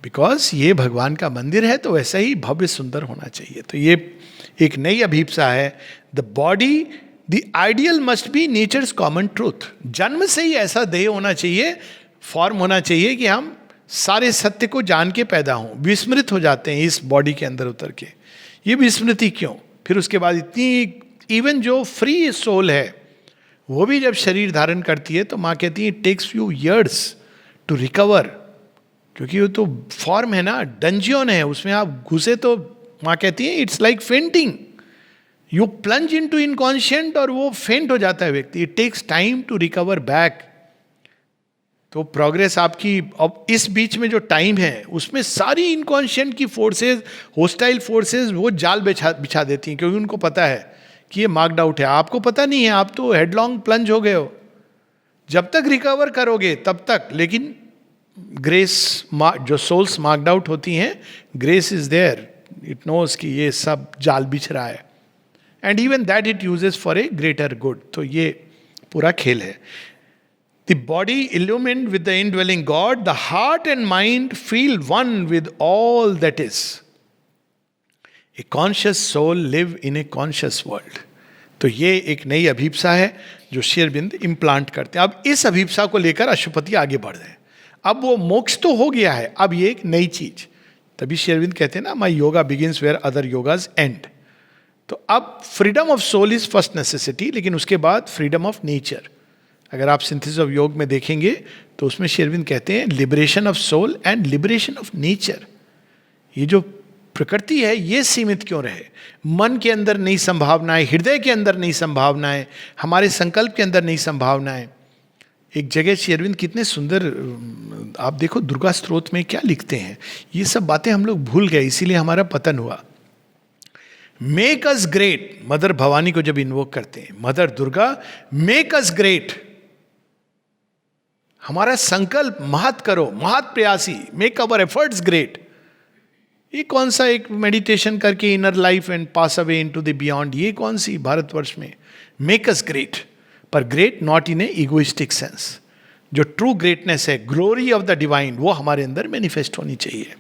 बिकॉज ये भगवान का मंदिर है तो वैसा ही भव्य सुंदर होना चाहिए। तो ये एक नई अभिप्सा है। The body, the ideal must be nature's common truth. जन्म से ही ऐसा देह होना चाहिए, फॉर्म होना चाहिए कि हम सारे सत्य को जान के पैदा हों। विस्मृत हो जाते हैं इस बॉडी के अंदर उतर के। ये विस्मृति क्यों? फिर उसके बाद इतनी, इवन जो फ्री सोल है वो भी जब शरीर धारण करती है तो माँ कहती है it takes few years to recover, क्योंकि वो तो फॉर्म है ना, डंजियन है, उसमें आप घुसे तो माँ कहती है it's like fainting, you plunge into inconscient और वो फेंट हो जाता है व्यक्ति। It takes time to recover back. तो प्रोग्रेस आपकी, अब इस बीच में जो टाइम है उसमें सारी इनकॉन्शियंट की फोर्सेस, होस्टाइल फोर्सेस वो जाल बिछा देती हैं, क्योंकि उनको पता है कि ये मार्क्ड आउट है। आपको पता नहीं है, आप तो हेडलॉन्ग प्लंज हो गए हो। जब तक रिकवर करोगे तब तक, लेकिन ग्रेस, जो सोल्स मार्क्ड आउट होती हैं, grace is there, it knows कि ये सब जाल बिछ रहा है, and even that it uses for a greater good. तो ये पूरा खेल है। The body illumined with the indwelling God, the heart and mind feel one with all that is. A conscious soul live in a conscious world. तो ये एक नई अभिप्सा है जो श्री अरविंद इम्प्लांट करते हैं। अब इस अभिप्सा को लेकर अशुपति आगे बढ़ रहे हैं। अब वो मोक्ष तो हो गया है, अब ये एक नई चीज। तभी श्री अरविंद कहते हैं ना, my yoga begins where other yogas end. तो अब freedom of soul is first necessity, लेकिन उसके बाद फ्रीडम ऑफ नेचर। अगर आप सिंथेसिस ऑफ योग में देखेंगे तो उसमें श्री अरविंद कहते हैं liberation of soul and liberation of nature. ये जो प्रकृति है ये सीमित क्यों रहे? मन के अंदर नई संभावनाएं, हृदय के अंदर नई संभावनाएं, हमारे संकल्प के अंदर नई संभावनाएं। एक जगह श्री अरविंद कितने सुंदर, आप देखो दुर्गा स्तोत्र में क्या लिखते हैं। ये सब बातें हम लोग भूल गए, इसीलिए हमारा पतन हुआ। Make us great, mother Bhavani को जब इन्वोक करते हैं, mother Durga make us great, हमारा संकल्प महत करो, महत प्रयासी, मेक अवर एफर्ट्स ग्रेट। ये कौन सा एक मेडिटेशन करके inner life and pass away into the beyond, ये कौन सी भारतवर्ष में? मेक अस ग्रेट, पर great not in A egoistic sense. जो ट्रू ग्रेटनेस है, ग्लोरी ऑफ द डिवाइन, वो हमारे अंदर मैनिफेस्ट होनी चाहिए।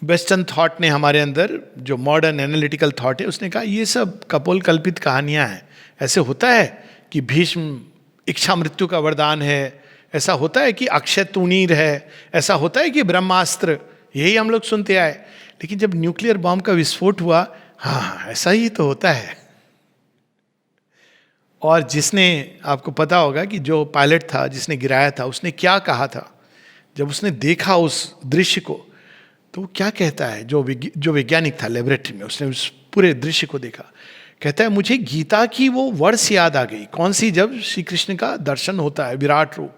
वेस्टर्न थॉट ने हमारे अंदर, जो मॉडर्न एनालिटिकल थॉट है, उसने कहा ये सब कपोल कल्पित कहानियां हैं। ऐसे होता है कि भीष्म इच्छा मृत्यु का वरदान है, ऐसा होता है कि अक्षय तूणीर है, ऐसा होता है कि ब्रह्मास्त्र, यही हम लोग सुनते आए। लेकिन जब न्यूक्लियर बॉम्ब का विस्फोट हुआ, हाँ ऐसा ही तो होता है। और जिसने, आपको पता होगा कि जो पायलट था जिसने गिराया था, उसने क्या कहा था जब उसने देखा उस दृश्य को? तो वो क्या कहता है, जो वैज्ञानिक था लेबोरेटरी में, उसने उस पूरे दृश्य को देखा, कहता है मुझे गीता की वो वर्ष याद आ गई। कौन सी? जब श्री कृष्ण का दर्शन होता है विराट रूप,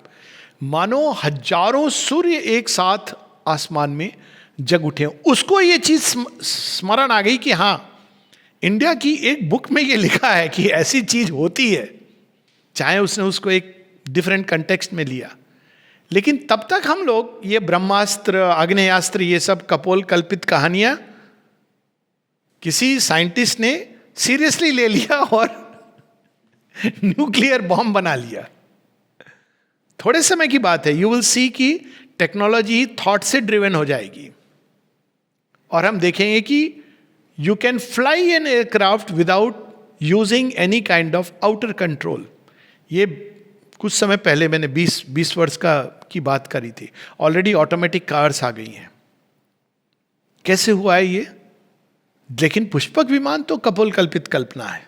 मानो हजारों सूर्य एक साथ आसमान में जग उठे। उसको ये चीज स्मरण आ गई कि हाँ, इंडिया की एक बुक में ये लिखा है कि ऐसी चीज होती है। चाहे उसने उसको एक डिफरेंट कंटेक्स्ट में लिया, लेकिन तब तक हम लोग ये ब्रह्मास्त्र, आग्नेयास्त्र, ये सब कपोल कल्पित कहानियां किसी साइंटिस्ट ने सीरियसली ले लिया और न्यूक्लियर बॉम्ब बना लिया। थोड़े समय की बात है, यू विल सी कि टेक्नोलॉजी थॉट से ड्रिवन हो जाएगी और हम देखेंगे कि you can fly an aircraft without using any kind of outer control. ये कुछ समय पहले मैंने 20 वर्ष की बात करी थी। ऑलरेडी ऑटोमेटिक कार्स आ गई हैं। कैसे हुआ है ये? लेकिन पुष्पक विमान तो कपोल कल्पित कल्पना है।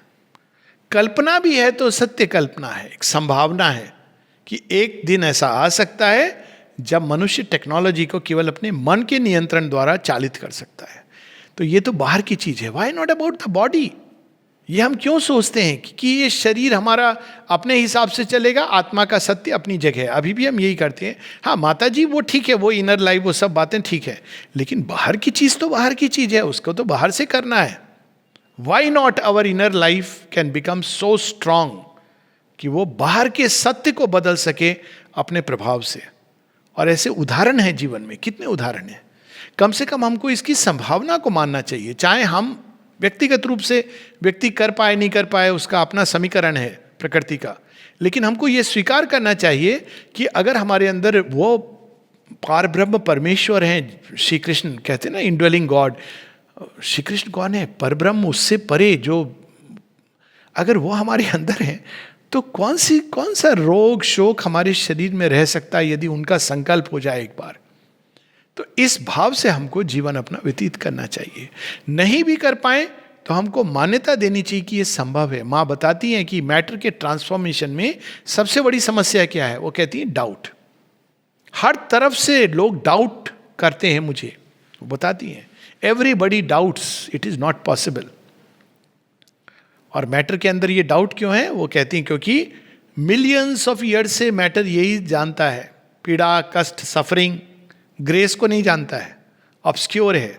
कल्पना भी है तो सत्य कल्पना है, एक संभावना है कि एक दिन ऐसा आ सकता है जब मनुष्य टेक्नोलॉजी को केवल अपने मन के नियंत्रण द्वारा चालित कर सकता है। तो ये तो बाहर की चीज है। Why not about the body? ये हम क्यों सोचते हैं कि ये शरीर हमारा अपने हिसाब से चलेगा, आत्मा का सत्य अपनी जगह है। अभी भी हम यही करते हैं। हाँ माता जी वो ठीक है, वो इनर लाइफ, वो सब बातें ठीक है, लेकिन बाहर की चीज तो बाहर की चीज है, उसको तो बाहर से करना है। Why not our inner life can become so strong कि वो बाहर के सत्य को बदल सके अपने प्रभाव से। और ऐसे उदाहरण हैं जीवन में, कितने उदाहरण हैं। कम से कम हमको इसकी संभावना को मानना चाहिए। चाहे हम व्यक्तिगत रूप से व्यक्ति कर पाए नहीं कर पाए, उसका अपना समीकरण है प्रकृति का, लेकिन हमको ये स्वीकार करना चाहिए कि अगर हमारे अंदर वो पारब्रह्म परमेश्वर हैं, श्री कृष्ण कहते हैं ना, इंडवेलिंग गॉड, श्री कृष्ण कौन है? परब्रह्म, उससे परे जो, अगर वो हमारे अंदर है तो कौन सा रोग शोक हमारे शरीर में रह सकता है यदि उनका संकल्प हो जाए एक बार। तो इस भाव से हमको जीवन अपना व्यतीत करना चाहिए। नहीं भी कर पाए तो हमको मान्यता देनी चाहिए कि ये संभव है। माँ बताती हैं कि मैटर के ट्रांसफॉर्मेशन में सबसे बड़ी समस्या क्या है? वो कहती है डाउट। हर तरफ से लोग डाउट करते हैं मुझे, वो बताती हैं everybody doubts, it is not possible. और मैटर के अंदर ये डाउट क्यों है? वो कहती हैं क्योंकि मिलियंस ऑफ ईयर्स से मैटर यही जानता है, पीड़ा, कष्ट, सफरिंग, ग्रेस को नहीं जानता है, ऑब्सक्योर है।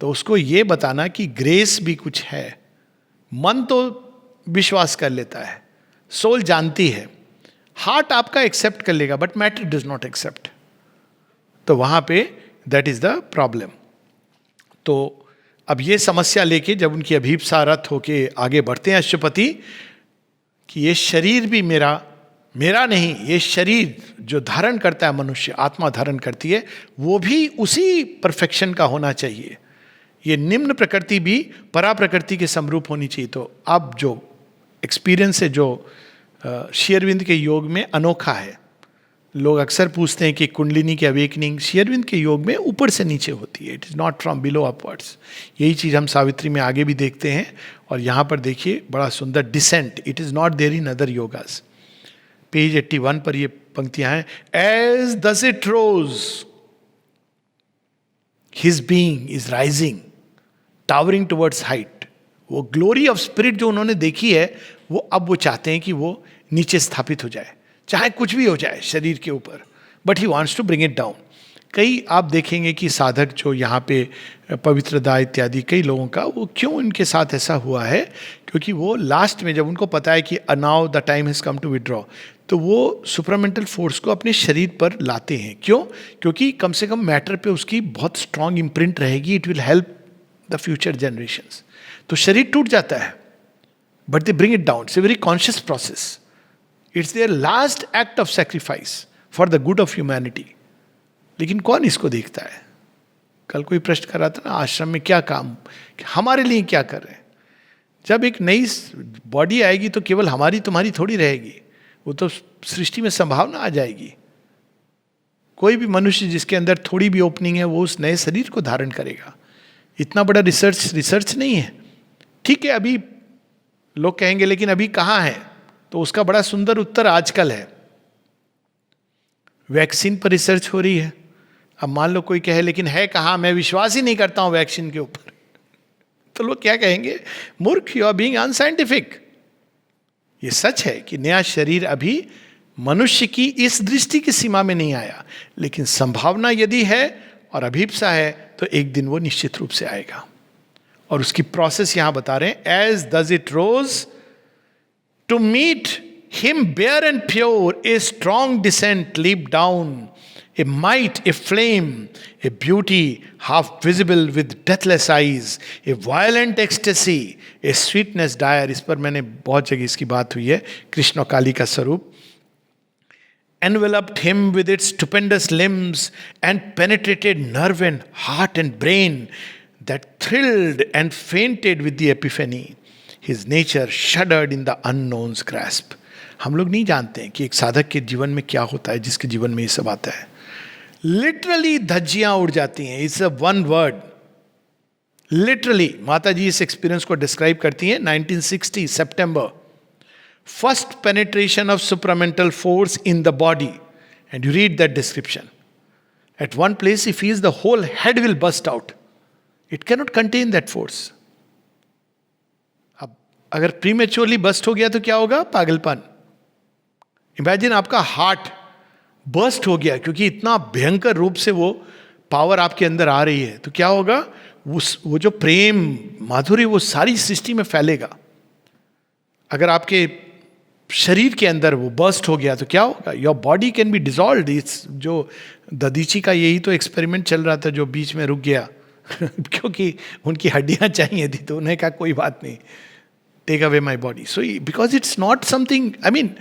तो उसको ये बताना कि ग्रेस भी कुछ है, मन तो विश्वास कर लेता है, सोल जानती है, हार्ट आपका एक्सेप्ट कर लेगा, but matter does not accept. तो वहां पे दैट इज द प्रॉब्लम। तो अब ये समस्या लेके जब उनकी अभीप्सा रत होके आगे बढ़ते हैं अश्वपति, कि ये शरीर भी मेरा नहीं, ये शरीर जो धारण करता है मनुष्य, आत्मा धारण करती है, वो भी उसी परफेक्शन का होना चाहिए। ये निम्न प्रकृति भी परा प्रकृति के समरूप होनी चाहिए। तो अब जो एक्सपीरियंस है जो श्री अरविंद के योग में अनोखा है, लोग अक्सर पूछते हैं कि कुंडलिनी की अवेकनिंग श्री अरविंद के योग में ऊपर से नीचे होती है, it is not from below upwards. यही चीज हम सावित्री में आगे भी देखते हैं। और यहाँ पर देखिए बड़ा सुंदर descent, it is not there in other yogas. Page 81 पर ये पंक्तियां हैं, as thus it rose his being is rising towering towards height. वो ग्लोरी ऑफ स्पिरिट जो उन्होंने देखी है, वो अब वो चाहते हैं कि वो नीचे स्थापित हो जाए, चाहे कुछ भी हो जाए शरीर के ऊपर, but he wants to bring it down. कई आप देखेंगे कि साधक जो यहाँ पे पवित्रदा इत्यादि कई लोगों का, वो क्यों इनके साथ ऐसा हुआ है? क्योंकि वो लास्ट में जब उनको पता है कि now the time has come to withdraw, तो वो सुपरामेंटल फोर्स को अपने शरीर पर लाते हैं। क्यों? क्योंकि कम से कम मैटर पे उसकी बहुत स्ट्रांग इम्प्रिंट रहेगी, it will help the future generations. तो शरीर टूट जाता है, but they bring it down. It's a very conscious process, it's their last act of sacrifice for the good of humanity. लेकिन कौन इसको देखता है? कल कोई प्रश्न कर रहा था ना, आश्रम में क्या काम, हमारे लिए क्या कर रहे हैं? जब एक नई बॉडी आएगी तो केवल हमारी तुम्हारी थोड़ी रहेगी, वो तो सृष्टि में संभावना आ जाएगी। कोई भी मनुष्य जिसके अंदर थोड़ी भी ओपनिंग है, वो उस नए शरीर को धारण करेगा। इतना बड़ा रिसर्च नहीं है। ठीक है, अभी लोग कहेंगे लेकिन अभी कहाँ है, तो उसका बड़ा सुंदर उत्तर आजकल है। वैक्सीन पर रिसर्च हो रही है। अब मान लो कोई कहे लेकिन है कहाँ, मैं विश्वास ही नहीं करता हूं वैक्सीन के ऊपर, तो लोग क्या कहेंगे? मूर्ख, यू आर बीइंग अनसाइंटिफिक। ये सच है कि नया शरीर अभी मनुष्य की इस दृष्टि की सीमा में नहीं आया, लेकिन संभावना यदि है और अभीप्सा है तो एक दिन वो निश्चित रूप से आएगा। और उसकी प्रोसेस यहां बता रहे हैं, as does it rose to meet him bare and pure, a strong descent leap down, a might, a flame, a beauty half visible with deathless eyes, a violent ecstasy, a sweetness dire। इस पर मैंने बहुत जगह इसकी बात हुई है, कृष्ण और काली का स्वरूप। enveloped him with its stupendous limbs and penetrated nerve and heart and brain that thrilled and fainted with the epiphany. His nature shuddered in the unknown's grasp। हम लोग नहीं जानते हैं कि एक साधक के जीवन में क्या होता है जिसके जीवन में ये सब आता है। लिटरली धज्जियां उड़ जाती हैं। It's a one word, literally. माता जी इस एक्सपीरियंस को डिस्क्राइब करती हैं 1960 सितंबर, first penetration of supramental force in the body, and you read that description. At one place he feels the whole head will burst out, it can not contain that force. अब अगर प्रीमेच्योरली बस्ट हो गया तो क्या होगा? पागलपन। इमेजिन आपका हार्ट बर्स्ट हो गया क्योंकि इतना भयंकर रूप से वो पावर आपके अंदर आ रही है, तो क्या होगा? वो जो प्रेम माधुर्य वो सारी सृष्टि में फैलेगा। अगर आपके शरीर के अंदर वो बर्स्ट हो गया तो क्या होगा? Your body can be dissolve. It's जो ददीची का यही तो एक्सपेरिमेंट चल रहा था जो बीच में रुक गया क्योंकि उनकी हड्डियां चाहिए थी, तो उन्हें कहा कोई बात नहीं, take away my body. So because it's not something, I mean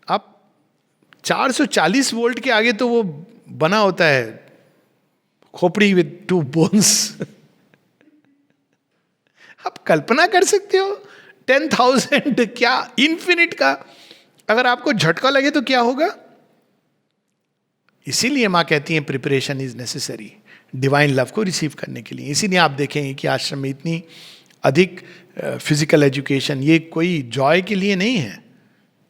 आप 440 वोल्ट के आगे तो वो बना होता है खोपड़ी विद 2 बोन्स. आप कल्पना कर सकते हो 10,000 क्या इन्फिनिट का, अगर आपको झटका लगे तो क्या होगा? इसीलिए मां कहती है preparation is necessary divine love को रिसीव करने के लिए. इसीलिए आप देखेंगे कि आश्रम में इतनी अधिक फिजिकल एजुकेशन, ये कोई जॉय के लिए नहीं है.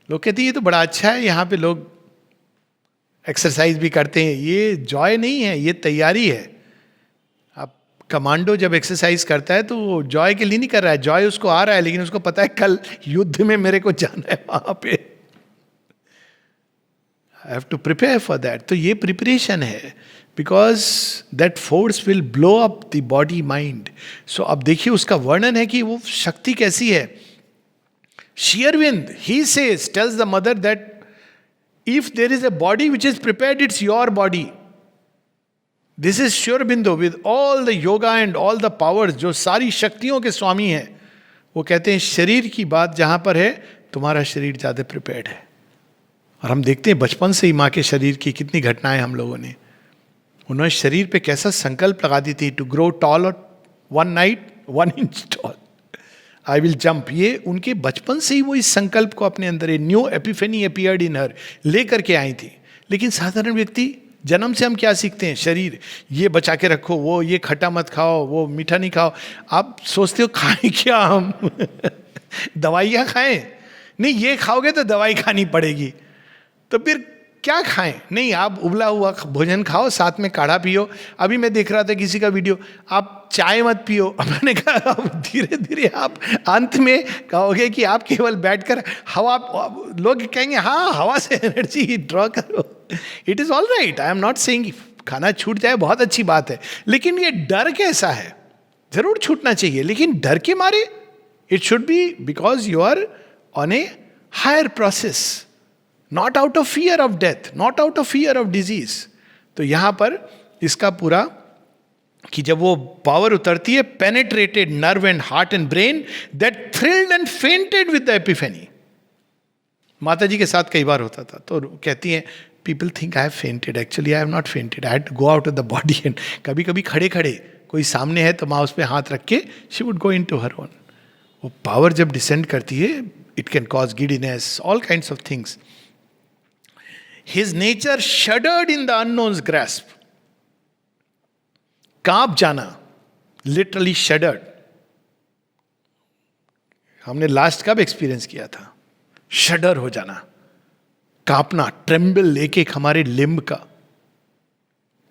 लोग कहते हैं ये तो बड़ा अच्छा है, यहाँ पे लोग एक्सरसाइज भी करते हैं. ये जॉय नहीं है, ये तैयारी है. आप कमांडो जब एक्सरसाइज करता है तो वो जॉय के लिए नहीं कर रहा है, जॉय उसको आ रहा है, लेकिन उसको पता है कल युद्ध में मेरे को जाना है वहां पे. I have to prepare for that. तो ये प्रिपरेशन है, because that force will blow up the body mind. So अब देखिए उसका वर्णन है कि वो शक्ति कैसी है. शेयरविंद he says tells the mother that if there is a body which is prepared, it's your body. This is Sri Aurobindo with all the yoga and all the powers, जो सारी शक्तियों के स्वामी हैं. वो कहते हैं शरीर की बात जहां पर है, तुम्हारा शरीर ज्यादा प्रिपेयर्ड है. और हम देखते हैं बचपन से ही माँ के शरीर की कितनी घटनाएं हम लोगों ने. उन्होंने शरीर पे कैसा संकल्प लगा दी थी, टू ग्रो टॉल और 1 night 1 inch tall, I will jump. ये उनके बचपन से ही वो इस संकल्प को अपने अंदर, न्यू एपिफेनी अपीयर्ड इन हर, लेकर के आई थी. लेकिन साधारण व्यक्ति जन्म से हम क्या सीखते हैं? शरीर ये बचा के रखो, वो ये खट्टा मत खाओ, वो मीठा नहीं खाओ. आप सोचते हो खाएं क्या हम दवाइयाँ खाएं? नहीं, ये खाओगे तो दवाई खानी पड़ेगी. तो फिर क्या खाएं? नहीं, आप उबला हुआ भोजन खाओ, साथ में काढ़ा पियो. अभी मैं देख रहा था किसी का वीडियो, आप चाय मत पियो. मैंने कहा धीरे धीरे आप अंत में कहोगे कि आप केवल बैठकर हवा, लोग कहेंगे हाँ हवा से एनर्जी ड्रॉ करो. It is all right, I am not saying खाना छूट जाए, बहुत अच्छी बात है. लेकिन ये डर कैसा है? जरूर छूटना चाहिए, लेकिन डर के मारे. It should be because you are on a higher process, not out of fear of death, not out of fear of disease. तो यहां पर इसका पूरा कि जब वो पावर उतरती है, penetrated nerve and heart and brain that thrilled and fainted with the epiphany. माता जी के साथ कई बार होता था, तो कहती हैं people think I have fainted, actually I have not fainted, I had to go out of the body. And कभी कभी खड़े खड़े कोई सामने है तो माँ उस पर हाथ रख के she would go into her own. वो पावर जब डिसेंड करती है, it can cause giddiness, all kinds of things. His nature shuddered in the unknown's grasp. कांप जाना, literally shuddered. हमने लास्ट कब एक्सपीरियंस किया था? शडर हो जाना, कांपना, ट्रेम्बल एक एक हमारे लिम्ब का.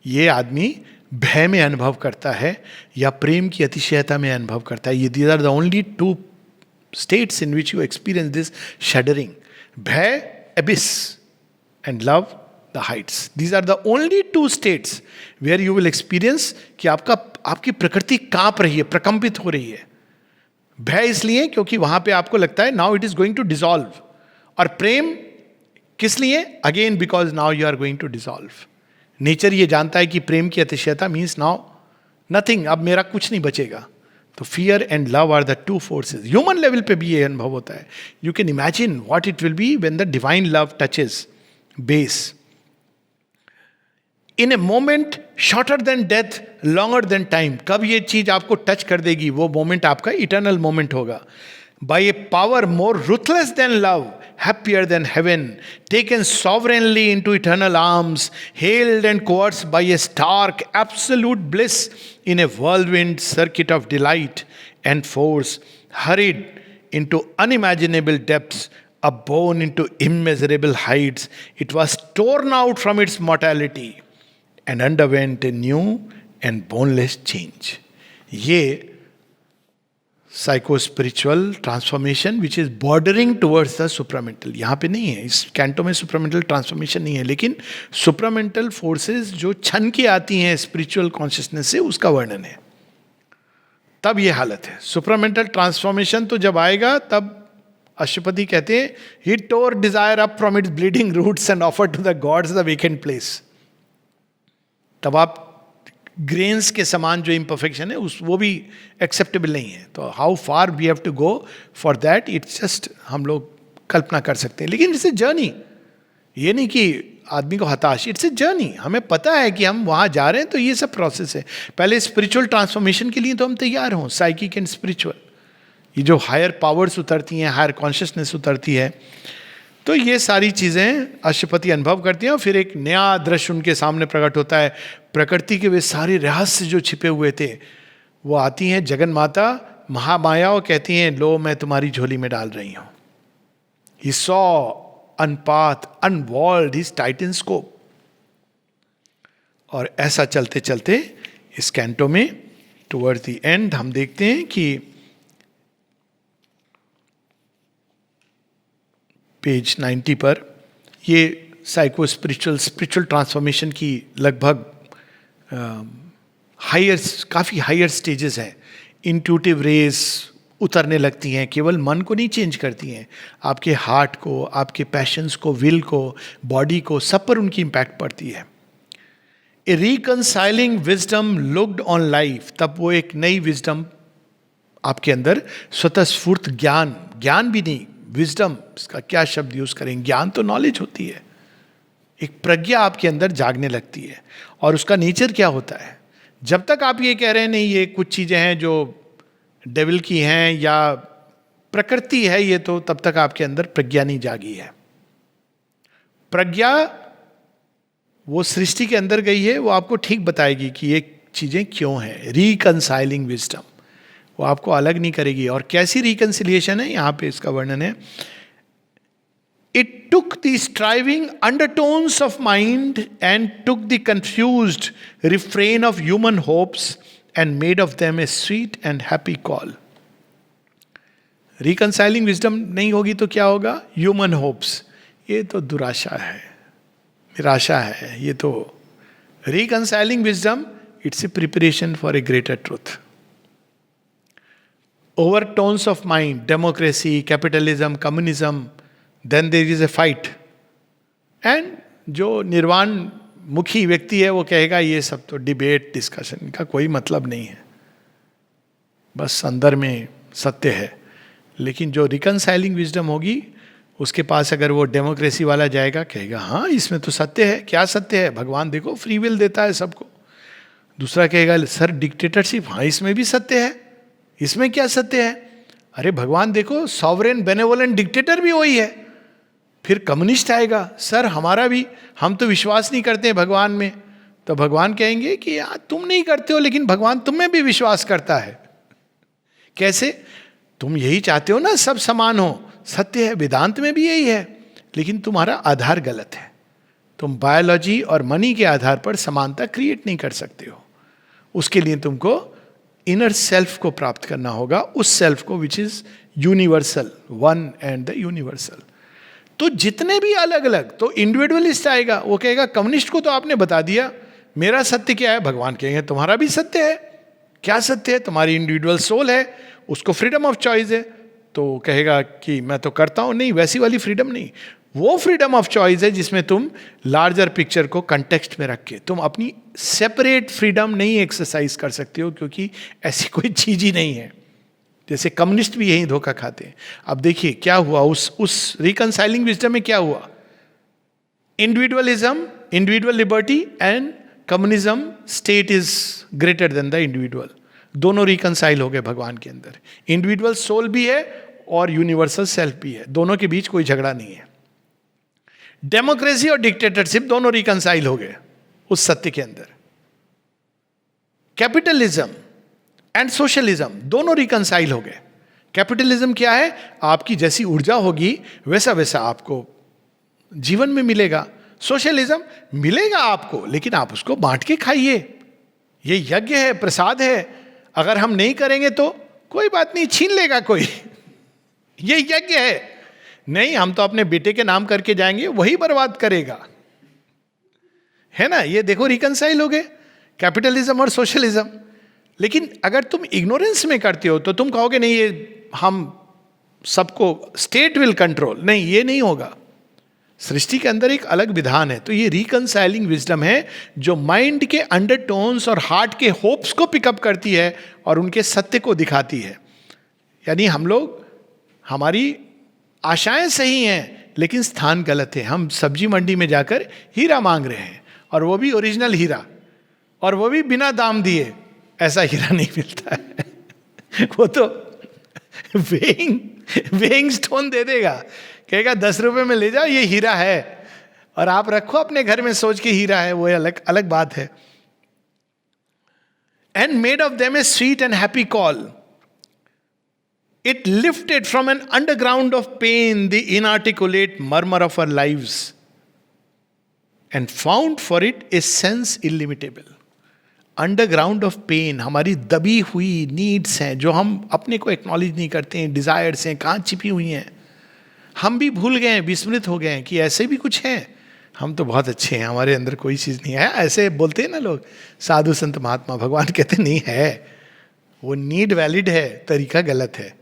ये आदमी भय में अनुभव करता है या प्रेम की अतिशयता में अनुभव करता है. ये these are the only 2 states in which you experience this shuddering. भय, abyss, and love, the heights. These are the only 2 states where you will experience कि आपकी प्रकृति कांप रही है, प्रकंपित हो रही है. भय इसलिए क्योंकि वहां पे आपको लगता है now it is going to dissolve. और प्रेम किस लिए? Again because now you are going to dissolve. Nature ये जानता है कि प्रेम की अतिशयता means now nothing, अब मेरा कुछ नहीं बचेगा. तो fear and love are the 2 forces. Human level पे भी ये अनुभव होता है. You can imagine what it will be when the divine love touches base. In a moment shorter than death, longer than time. कब ये चीज आपको टच कर देगी? वो मोमेंट आपका इटर्नल मोमेंट होगा. By a power more ruthless than love, happier than heaven, taken sovereignly into eternal arms, hailed and coerced by a stark absolute bliss in a whirlwind circuit of delight and force, hurried into unimaginable depths, borne into immeasurable heights, it was torn out from its mortality and underwent a new and boneless change. ये psycho spiritual transformation which is bordering towards the supramental. यहाँ पे नहीं है, इस कैंटो में सुप्रामेंटल ट्रांसफॉर्मेशन नहीं है, लेकिन सुप्रामेंटल फोर्सेस जो छन के आती हैं स्पिरिचुअल कॉन्शियसनेस से, उसका वर्णन है. तब ये हालत है. सुप्रामेंटल ट्रांसफॉर्मेशन तो जब आएगा तब अशुपति कहते हैं, he tore desire up from its bleeding roots and offer to the gods the vacant place. तब आप ग्रेन्स के समान जो इम्परफेक्शन है उस वो भी एक्सेप्टेबल नहीं है. तो how far we have to go for that, it's just हम लोग कल्पना कर सकते हैं. लेकिन इट्स ए जर्नी. ये नहीं कि आदमी को हताश, इट्स ए जर्नी. हमें पता है कि हम वहाँ जा रहे हैं, तो ये सब प्रोसेस है. पहले स्पिरिचुअल ट्रांसफॉर्मेशन के लिए तो हम तैयार हों, साइकिक एंड स्पिरिचुअल. ये जो हायर पावर्स उतरती हैं, हायर कॉन्शियसनेस उतरती है, तो ये सारी चीज़ें अशुपति अनुभव करती हैं. और फिर एक नया दृश्य उनके सामने प्रकट होता है. प्रकृति के वे सारे रहस्य जो छिपे हुए थे वो आती हैं जगन माता महामाया और कहती हैं, लो मैं तुम्हारी झोली में डाल रही हूँ. He saw unpathed, unwalled his titan scope. और ऐसा चलते चलते इस कैंटो में टुवर्ड द एंड हम देखते हैं कि पेज 90 पर ये साइको स्पिरिचुअल ट्रांसफॉर्मेशन की लगभग काफ़ी हायर स्टेजेस हैं. इंट्यूटिव रेस उतरने लगती हैं, केवल मन को नहीं चेंज करती हैं, आपके हार्ट को, आपके पैशंस को, विल को, बॉडी को, सब पर उनकी इंपैक्ट पड़ती है. A reconciling wisdom looked on life. तब वो एक नई विजडम आपके अंदर स्वतःस्फूर्त ज्ञान भी नहीं, विजडम, इसका क्या शब्द यूज करें, ज्ञान तो नॉलेज होती है. एक प्रज्ञा आपके अंदर जागने लगती है. और उसका नेचर क्या होता है, जब तक आप ये कह रहे हैं नहीं ये कुछ चीजें हैं जो डेविल की हैं या प्रकृति है ये, तो तब तक आपके अंदर प्रज्ञा नहीं जागी है. प्रज्ञा वो सृष्टि के अंदर गई है, वो आपको ठीक बताएगी कि ये चीजें क्यों हैं. रिकंसाइलिंग विजडम वो आपको अलग नहीं करेगी. और कैसी रिकंसिलिएशन है, यहां पे इसका वर्णन है. It took the striving undertones of mind and took the confused refrain of human hopes and made of them a sweet and happy call. Reconciling wisdom नहीं होगी तो क्या होगा? Human hopes. ये तो दुराशा है, निराशा है. ये तो reconciling wisdom, it's a preparation for a greater truth. Overtones of mind, democracy, capitalism, communism, then there is a fight. And जो निर्वाण मुखी व्यक्ति है वो कहेगा ये सब तो डिबेट डिस्कशन का कोई मतलब नहीं है, बस अंदर में सत्य है. लेकिन जो रिकंसाइलिंग विजडम होगी उसके पास अगर वो डेमोक्रेसी वाला जाएगा, कहेगा हाँ इसमें तो सत्य है. क्या सत्य है? भगवान देखो फ्री विल देता है सबको. दूसरा कहेगा सर डिक्टेटरशिप, हाँ इसमें भी सत्य है. इसमें क्या सत्य है? अरे भगवान देखो सॉवरेन बेनेवोलेंट डिक्टेटर भी वही है. फिर कम्युनिस्ट आएगा, सर हमारा भी, हम तो विश्वास नहीं करते हैं भगवान में. तो भगवान कहेंगे कि यार तुम नहीं करते हो लेकिन भगवान तुम में भी विश्वास करता है. कैसे? तुम यही चाहते हो ना सब समान हो. सत्य है, वेदांत में भी यही है, लेकिन तुम्हारा आधार गलत है. तुम बायोलॉजी और मनी के आधार पर समानता क्रिएट नहीं कर सकते हो. उसके लिए तुमको इनर सेल्फ को प्राप्त करना होगा, उस सेल्फ को which is universal, one and the universal. तो जितने भी अलग अलग, तो इंडिविजुअलिस्ट आएगा, वो कहेगा कम्युनिस्ट को तो आपने बता दिया मेरा सत्य क्या है. भगवान कहेंगे तुम्हारा भी सत्य है. क्या सत्य है? तुम्हारी इंडिविजुअल सोल है, उसको फ्रीडम ऑफ चॉइस है. तो कहेगा कि मैं तो करता हूं. नहीं, वैसी वाली फ्रीडम नहीं. वो फ्रीडम ऑफ चॉइस है जिसमें तुम लार्जर पिक्चर को कंटेक्स्ट में रख के तुम अपनी सेपरेट फ्रीडम नहीं एक्सरसाइज कर सकते हो, क्योंकि ऐसी कोई चीज ही नहीं है. जैसे कम्युनिस्ट भी यही धोखा खाते हैं. अब देखिए क्या हुआ उस रिकंसाइलिंग विजडम में. क्या हुआ? Individualism, individual liberty and communism, state is greater than the individual. दोनों रिकंसाइल हो गए भगवान के अंदर. इंडिविजुअल सोल भी है और यूनिवर्सल सेल्फ भी है, दोनों के बीच कोई झगड़ा नहीं है. डेमोक्रेसी और डिक्टेटरशिप दोनों रिकंसाइल हो गए उस सत्य के अंदर. कैपिटलिज्म एंड सोशलिज्म दोनों रिकंसाइल हो गए. कैपिटलिज्म क्या है? आपकी जैसी ऊर्जा होगी वैसा वैसा आपको जीवन में मिलेगा. सोशलिज्म मिलेगा आपको, लेकिन आप उसको बांट के खाइए. ये यज्ञ है, प्रसाद है. अगर हम नहीं करेंगे तो कोई बात नहीं, छीन लेगा कोई. ये यज्ञ है. नहीं, हम तो अपने बेटे के नाम करके जाएंगे, वही बर्बाद करेगा. है ना? ये देखो रिकंसाइल हो गए कैपिटलिज्म और सोशलिज्म. लेकिन अगर तुम इग्नोरेंस में करते हो तो तुम कहोगे नहीं ये हम सबको स्टेट विल कंट्रोल, नहीं, ये नहीं होगा। सृष्टि के अंदर एक अलग विधान है। तो ये रिकंसाइलिंग विजडम है जो माइंड के अंडरटोन्स और हार्ट के होप्स को पिकअप करती है और उनके सत्य को दिखाती है। यानी हम लोग, हमारी आशाएं सही हैं लेकिन स्थान गलत है। हम सब्जी मंडी में जाकर हीरा मांग रहे हैं, और वो भी ओरिजिनल हीरा, और वो भी बिना दाम दिए। ऐसा हीरा नहीं मिलता है। वो तो वेइंग स्टोन दे देगा, कहेगा 10 रुपए में ले जाओ, ये हीरा है, और आप रखो अपने घर में सोच के हीरा है, वो अलग अलग बात है। And made of them a sweet and happy call, it lifted from an underground of pain the inarticulate murmur of our lives and found for it a sense illimitable. Underground of pain, हमारी दबी हुई नीड्स हैं जो हम अपने को एक्नॉलेज नहीं करते हैं, डिजायर्स हैं, कहाँ छिपी हुई हैं। हम भी भूल गए हैं, विस्मृत हो गए हैं कि ऐसे भी कुछ हैं। हम तो बहुत अच्छे हैं, हमारे अंदर कोई चीज़ नहीं है, ऐसे बोलते हैं ना लोग, साधु संत महात्मा। भगवान कहते नहीं है, वो नीड वैलिड है, तरीका गलत है।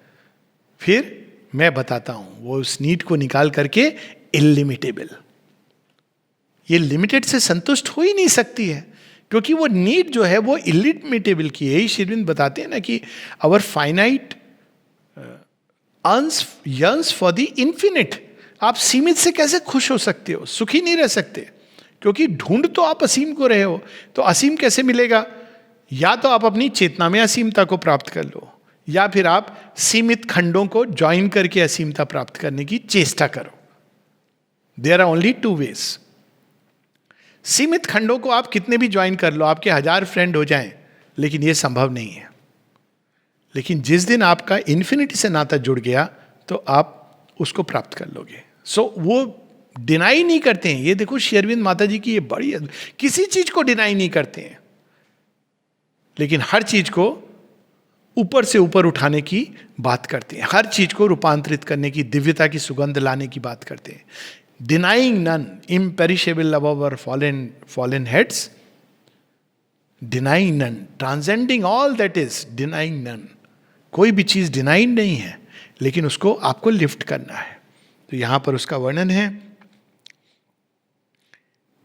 फिर मैं बताता हूं, वो उस नीड को निकाल करके इलिमिटेबल, ये लिमिटेड से संतुष्ट हो ही नहीं सकती है, क्योंकि वो नीड जो है वो इलिमिटेबल की है। यही श्री अरविंद बताते हैं ना कि our finite yearns for the infinite. आप सीमित से कैसे खुश हो सकते हो, सुखी नहीं रह सकते, क्योंकि ढूंढ तो आप असीम को रहे हो। तो असीम कैसे मिलेगा? या तो आप अपनी चेतना में असीमता को प्राप्त कर लो, या फिर आप सीमित खंडों को ज्वाइन करके असीमता प्राप्त करने की चेष्टा करो। There are only 2 ways। सीमित खंडों को आप कितने भी ज्वाइन कर लो, आपके 1000 फ्रेंड हो जाएं, लेकिन यह संभव नहीं है। लेकिन जिस दिन आपका इन्फिनिटी से नाता जुड़ गया तो आप उसको प्राप्त कर लोगे। सो वो डिनाई नहीं करते हैं। ये देखो श्री अरविंद माता जी की ये बड़ी, किसी चीज को डिनाई नहीं करते हैं, लेकिन हर चीज को ऊपर से ऊपर उठाने की बात करते हैं, हर चीज को रूपांतरित करने की, दिव्यता की सुगंध लाने की बात करते हैं। Denying none, imperishable above our fallen heads, denying none, transcending all that is, denying none. कोई भी चीज डिनाइंग नहीं है, लेकिन उसको आपको लिफ्ट करना है। तो यहां पर उसका वर्णन है,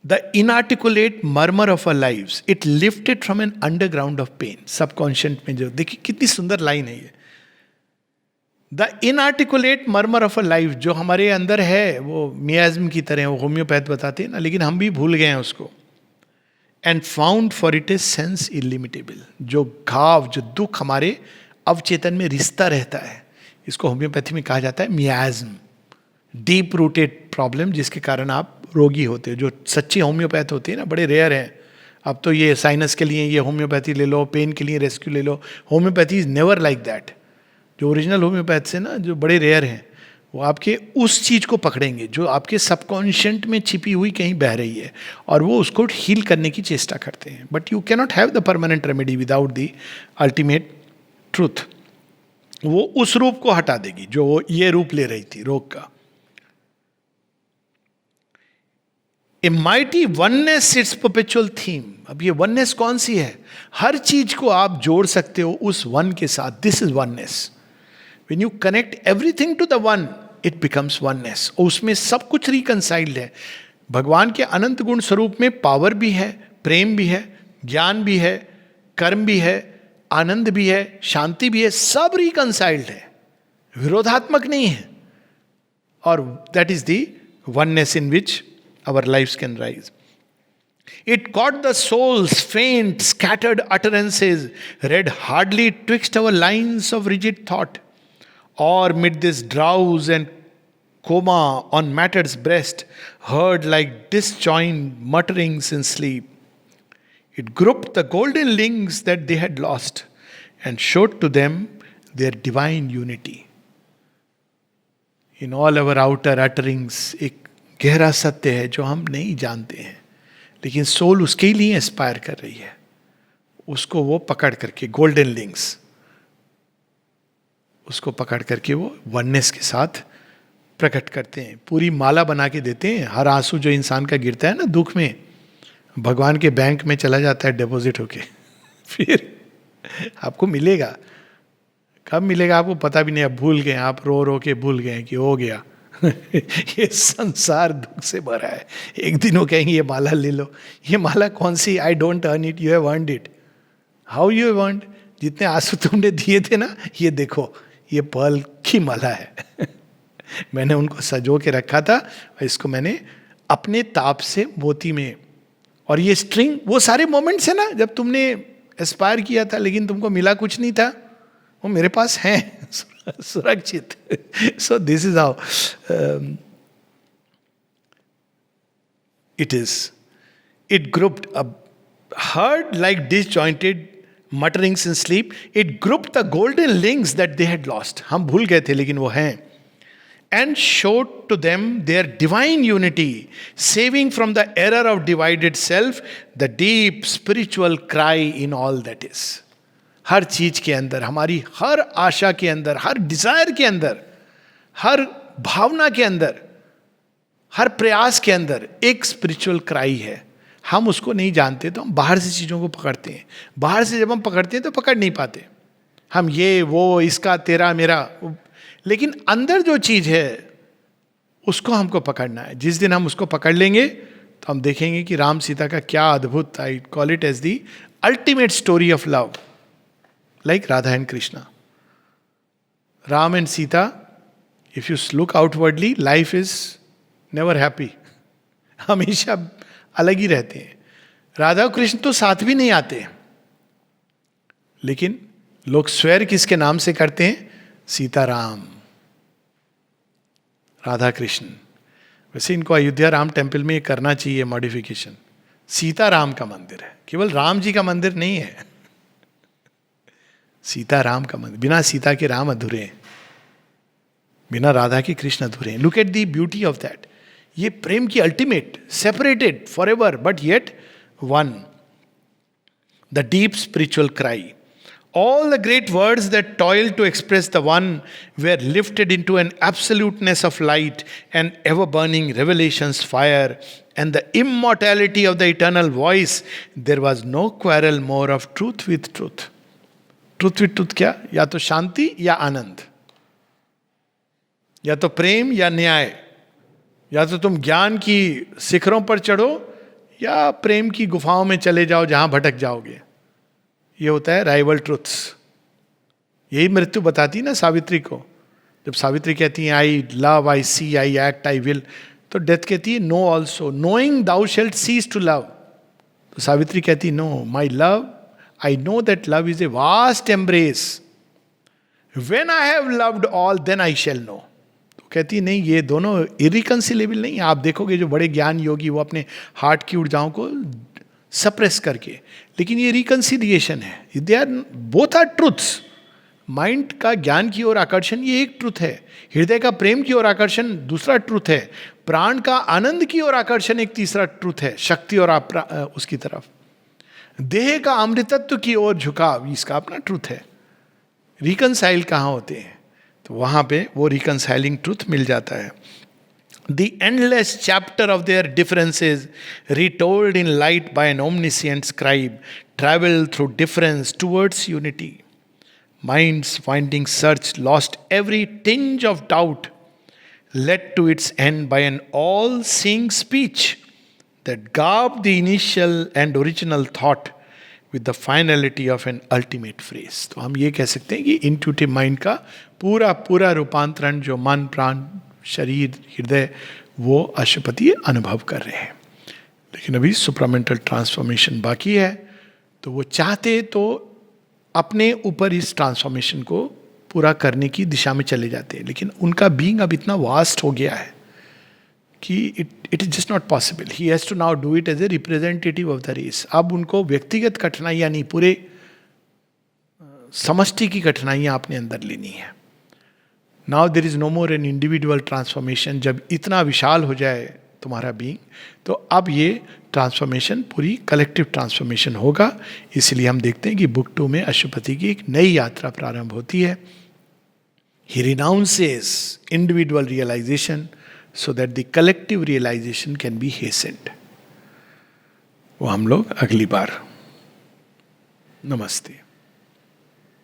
the inarticulate murmur of our lives, it lifted from an underground of pain. Subconscious में जो, देखिए कितनी सुंदर लाइन है ये। The inarticulate murmur of a life, जो हमारे अंदर है वो मियाज्म की तरह, वो होम्योपैथ बताते हैं ना, लेकिन हम भी भूल गए हैं उसको। And found for it a sense illimitable, जो घाव, जो दुख हमारे अवचेतन में रिश्ता रहता है, इसको होम्योपैथी में कहा जाता है मियाज्म, डीप रूटेड प्रॉब्लम, जिसके कारण आप रोगी होते हो। जो सच्चे होम्योपैथ होते हैं ना, बड़े रेयर हैं। अब तो ये साइनस के लिए ये होम्योपैथी ले लो, पेन के लिए रेस्क्यू ले लो, homeopathy is never like that. जो ओरिजिनल होम्योपैथ से ना, जो बड़े रेयर हैं, वो आपके उस चीज़ को पकड़ेंगे जो आपके सबकॉन्शियंट में छिपी हुई कहीं बह रही है, और वो उसको हील करने की चेष्टा करते हैं। But you cannot have the permanent remedy without the ultimate truth. वो उस रूप को हटा देगी जो वो ये रूप ले रही थी रोग का। A mighty oneness it's perpetual theme. अब ये वननेस कौन सी है? हर चीज को आप जोड़ सकते हो उस वन के साथ। This is oneness. When you connect everything to the one, it becomes oneness। और उसमें सब कुछ रिकंसाइल्ड है। भगवान के अनंत गुण स्वरूप में पावर भी है, प्रेम भी है, ज्ञान भी है, कर्म भी है, आनंद भी है, शांति भी है, सब रिकंसाइल्ड है, विरोधात्मक नहीं है। और that is the oneness in which our lives can rise. It caught the soul's faint, scattered utterances, read hardly twixt our lines of rigid thought, or mid this drowse and coma on matter's breast, heard like disjoined mutterings in sleep. It grouped the golden links that they had lost, and showed to them their divine unity. In all our outer utterings, एक गहरा सत्य है जो हम नहीं जानते हैं, लेकिन सोल उसके लिए एस्पायर कर रही है। उसको वो पकड़ करके, गोल्डन लिंक्स, उसको पकड़ करके वो वननेस के साथ प्रकट करते हैं, पूरी माला बना के देते हैं। हर आंसू जो इंसान का गिरता है ना दुख में, भगवान के बैंक में चला जाता है डिपॉजिट होके, फिर आपको मिलेगा। कब मिलेगा आपको पता भी नहीं, आप भूल गए, आप रो रो के भूल गए कि हो गया। ये संसार दुख से भरा है। एक दिन वो कहेंगे ये माला ले लो। ये माला कौन सी? I don't earn it, you have earned it. How you have earned? जितने आंसू तुमने दिए थे ना, ये देखो, ये पर्ल की माला है। मैंने उनको सजो के रखा था और इसको मैंने अपने ताप से मोती में, और ये स्ट्रिंग, वो सारे मोमेंट्स है ना जब तुमने एस्पायर किया था लेकिन तुमको मिला कुछ नहीं था, वो मेरे पास है सुरक्षित। So this is how it is. It grouped heard like disjointed mutterings in sleep. It grouped the golden links that they had lost. हम भूल गए थे लेकिन वो हैं. And showed to them their divine unity, saving from the error of divided self the deep spiritual cry in all that is. हर चीज के अंदर, हमारी हर आशा के अंदर, हर डिजायर के अंदर, हर भावना के अंदर, हर प्रयास के अंदर एक स्पिरिचुअल क्राई है. हम उसको नहीं जानते तो हम बाहर से चीज़ों को पकड़ते हैं. बाहर से जब हम पकड़ते हैं तो पकड़ नहीं पाते. हम ये वो इसका तेरा मेरा, लेकिन अंदर जो चीज़ है उसको हमको पकड़ना है. जिस दिन हम उसको पकड़ लेंगे तो हम देखेंगे कि राम सीता का क्या अद्भुत, I call it as the ultimate story of love, like Radha and Krishna. Ram and Sita, if you look outwardly, life is never happy. हमेशा अलग ही रहते हैं. राधा और कृष्ण तो साथ भी नहीं आते, लेकिन लोग स्वेर किसके नाम से करते हैं? सीताराम, राधा कृष्ण. वैसे इनको अयोध्या राम टेम्पल में करना चाहिए मॉडिफिकेशन. सीताराम का मंदिर है, केवल राम जी का मंदिर नहीं है. सीताराम का मंदिर. बिना सीता के राम अधूरे हैं, बिना राधा के कृष्ण अधूरे हैं. Look at the beauty of that. ये प्रेम की ultimate, separated for ever but yet one. The deep spiritual cry. All the great words that toiled to express the one were lifted into an absoluteness of light and ever-burning revelation's fire and the immortality of the eternal voice. There was no quarrel more of truth with truth. Truth with truth क्या? या तो शांति या आनंद, या तो प्रेम या न्याय, या तो तुम ज्ञान की शिखरों पर चढ़ो या प्रेम की गुफाओं में चले जाओ जहां भटक जाओगे. ये होता है राइवल ट्रुथ्स. यही मृत्यु बताती ना सावित्री को. जब सावित्री कहती है I love, I see, I act, I will, तो डेथ कहती है no also, knowing thou shalt cease to love. तो सावित्री कहती है no, my love, I know that love is a vast embrace. When I have loved all then I shall know. तो कहती है नहीं, ये दोनों इरिकंसिलेबल नहीं. आप देखोगे जो बड़े ज्ञान योगी, वो अपने हार्ट की ऊर्जाओं को सप्रेस करके, लेकिन ये रिकंसिलिएशन है. They are both are truths. Mind का ज्ञान की ओर आकर्षण ये एक ट्रुथ है, हृदय का प्रेम की ओर आकर्षण दूसरा ट्रुथ है, प्राण का आनंद की ओर आकर्षण एक तीसरा ट्रुथ है, शक्ति और उसकी तरफ. देह का अमृतत्व की ओर झुकाव इसका अपना ट्रुथ है. रिकंसाइल कहाँ होते हैं? तो वहां पे वो रिकंसाइलिंग ट्रुथ मिल जाता है. The endless chapter of their differences, retold in light by an omniscient scribe, traveled through difference towards unity. Mind's winding search lost every tinge of doubt, led to its end by an all-seeing speech that garbed the initial and original thought with the finality of an ultimate phrase. तो हम ये कह सकते हैं कि इंट्यूटिव माइंड का पूरा पूरा रूपांतरण जो मन, प्राण, शरीर, हृदय, वो अशुपति अनुभव कर रहे हैं. लेकिन अभी सुप्रामेंटल ट्रांसफॉर्मेशन बाकी है. तो वो चाहते तो अपने ऊपर इस ट्रांसफॉर्मेशन को पूरा करने की दिशा में चले जाते हैं, लेकिन उनका बीइंग अब इतना वास्ट हो गया है कि it is just not possible. He has to now do it as a representative of the race. अब उनको व्यक्तिगत कठिनाइयाँ नहीं, पूरे समष्टि की कठिनाइयाँ अपने अंदर लेनी है. Now there is no more an individual transformation. जब इतना विशाल हो जाए तुम्हारा बीइंग, तो अब ये ट्रांसफॉर्मेशन पूरी कलेक्टिव ट्रांसफॉर्मेशन होगा. इसलिए हम देखते हैं कि बुक 2 में अशुपति की एक नई यात्रा प्रारंभ होती है. He renounces individual realization so that the collective realization can be hastened. वो हम लोग अगली बार. नमस्ते.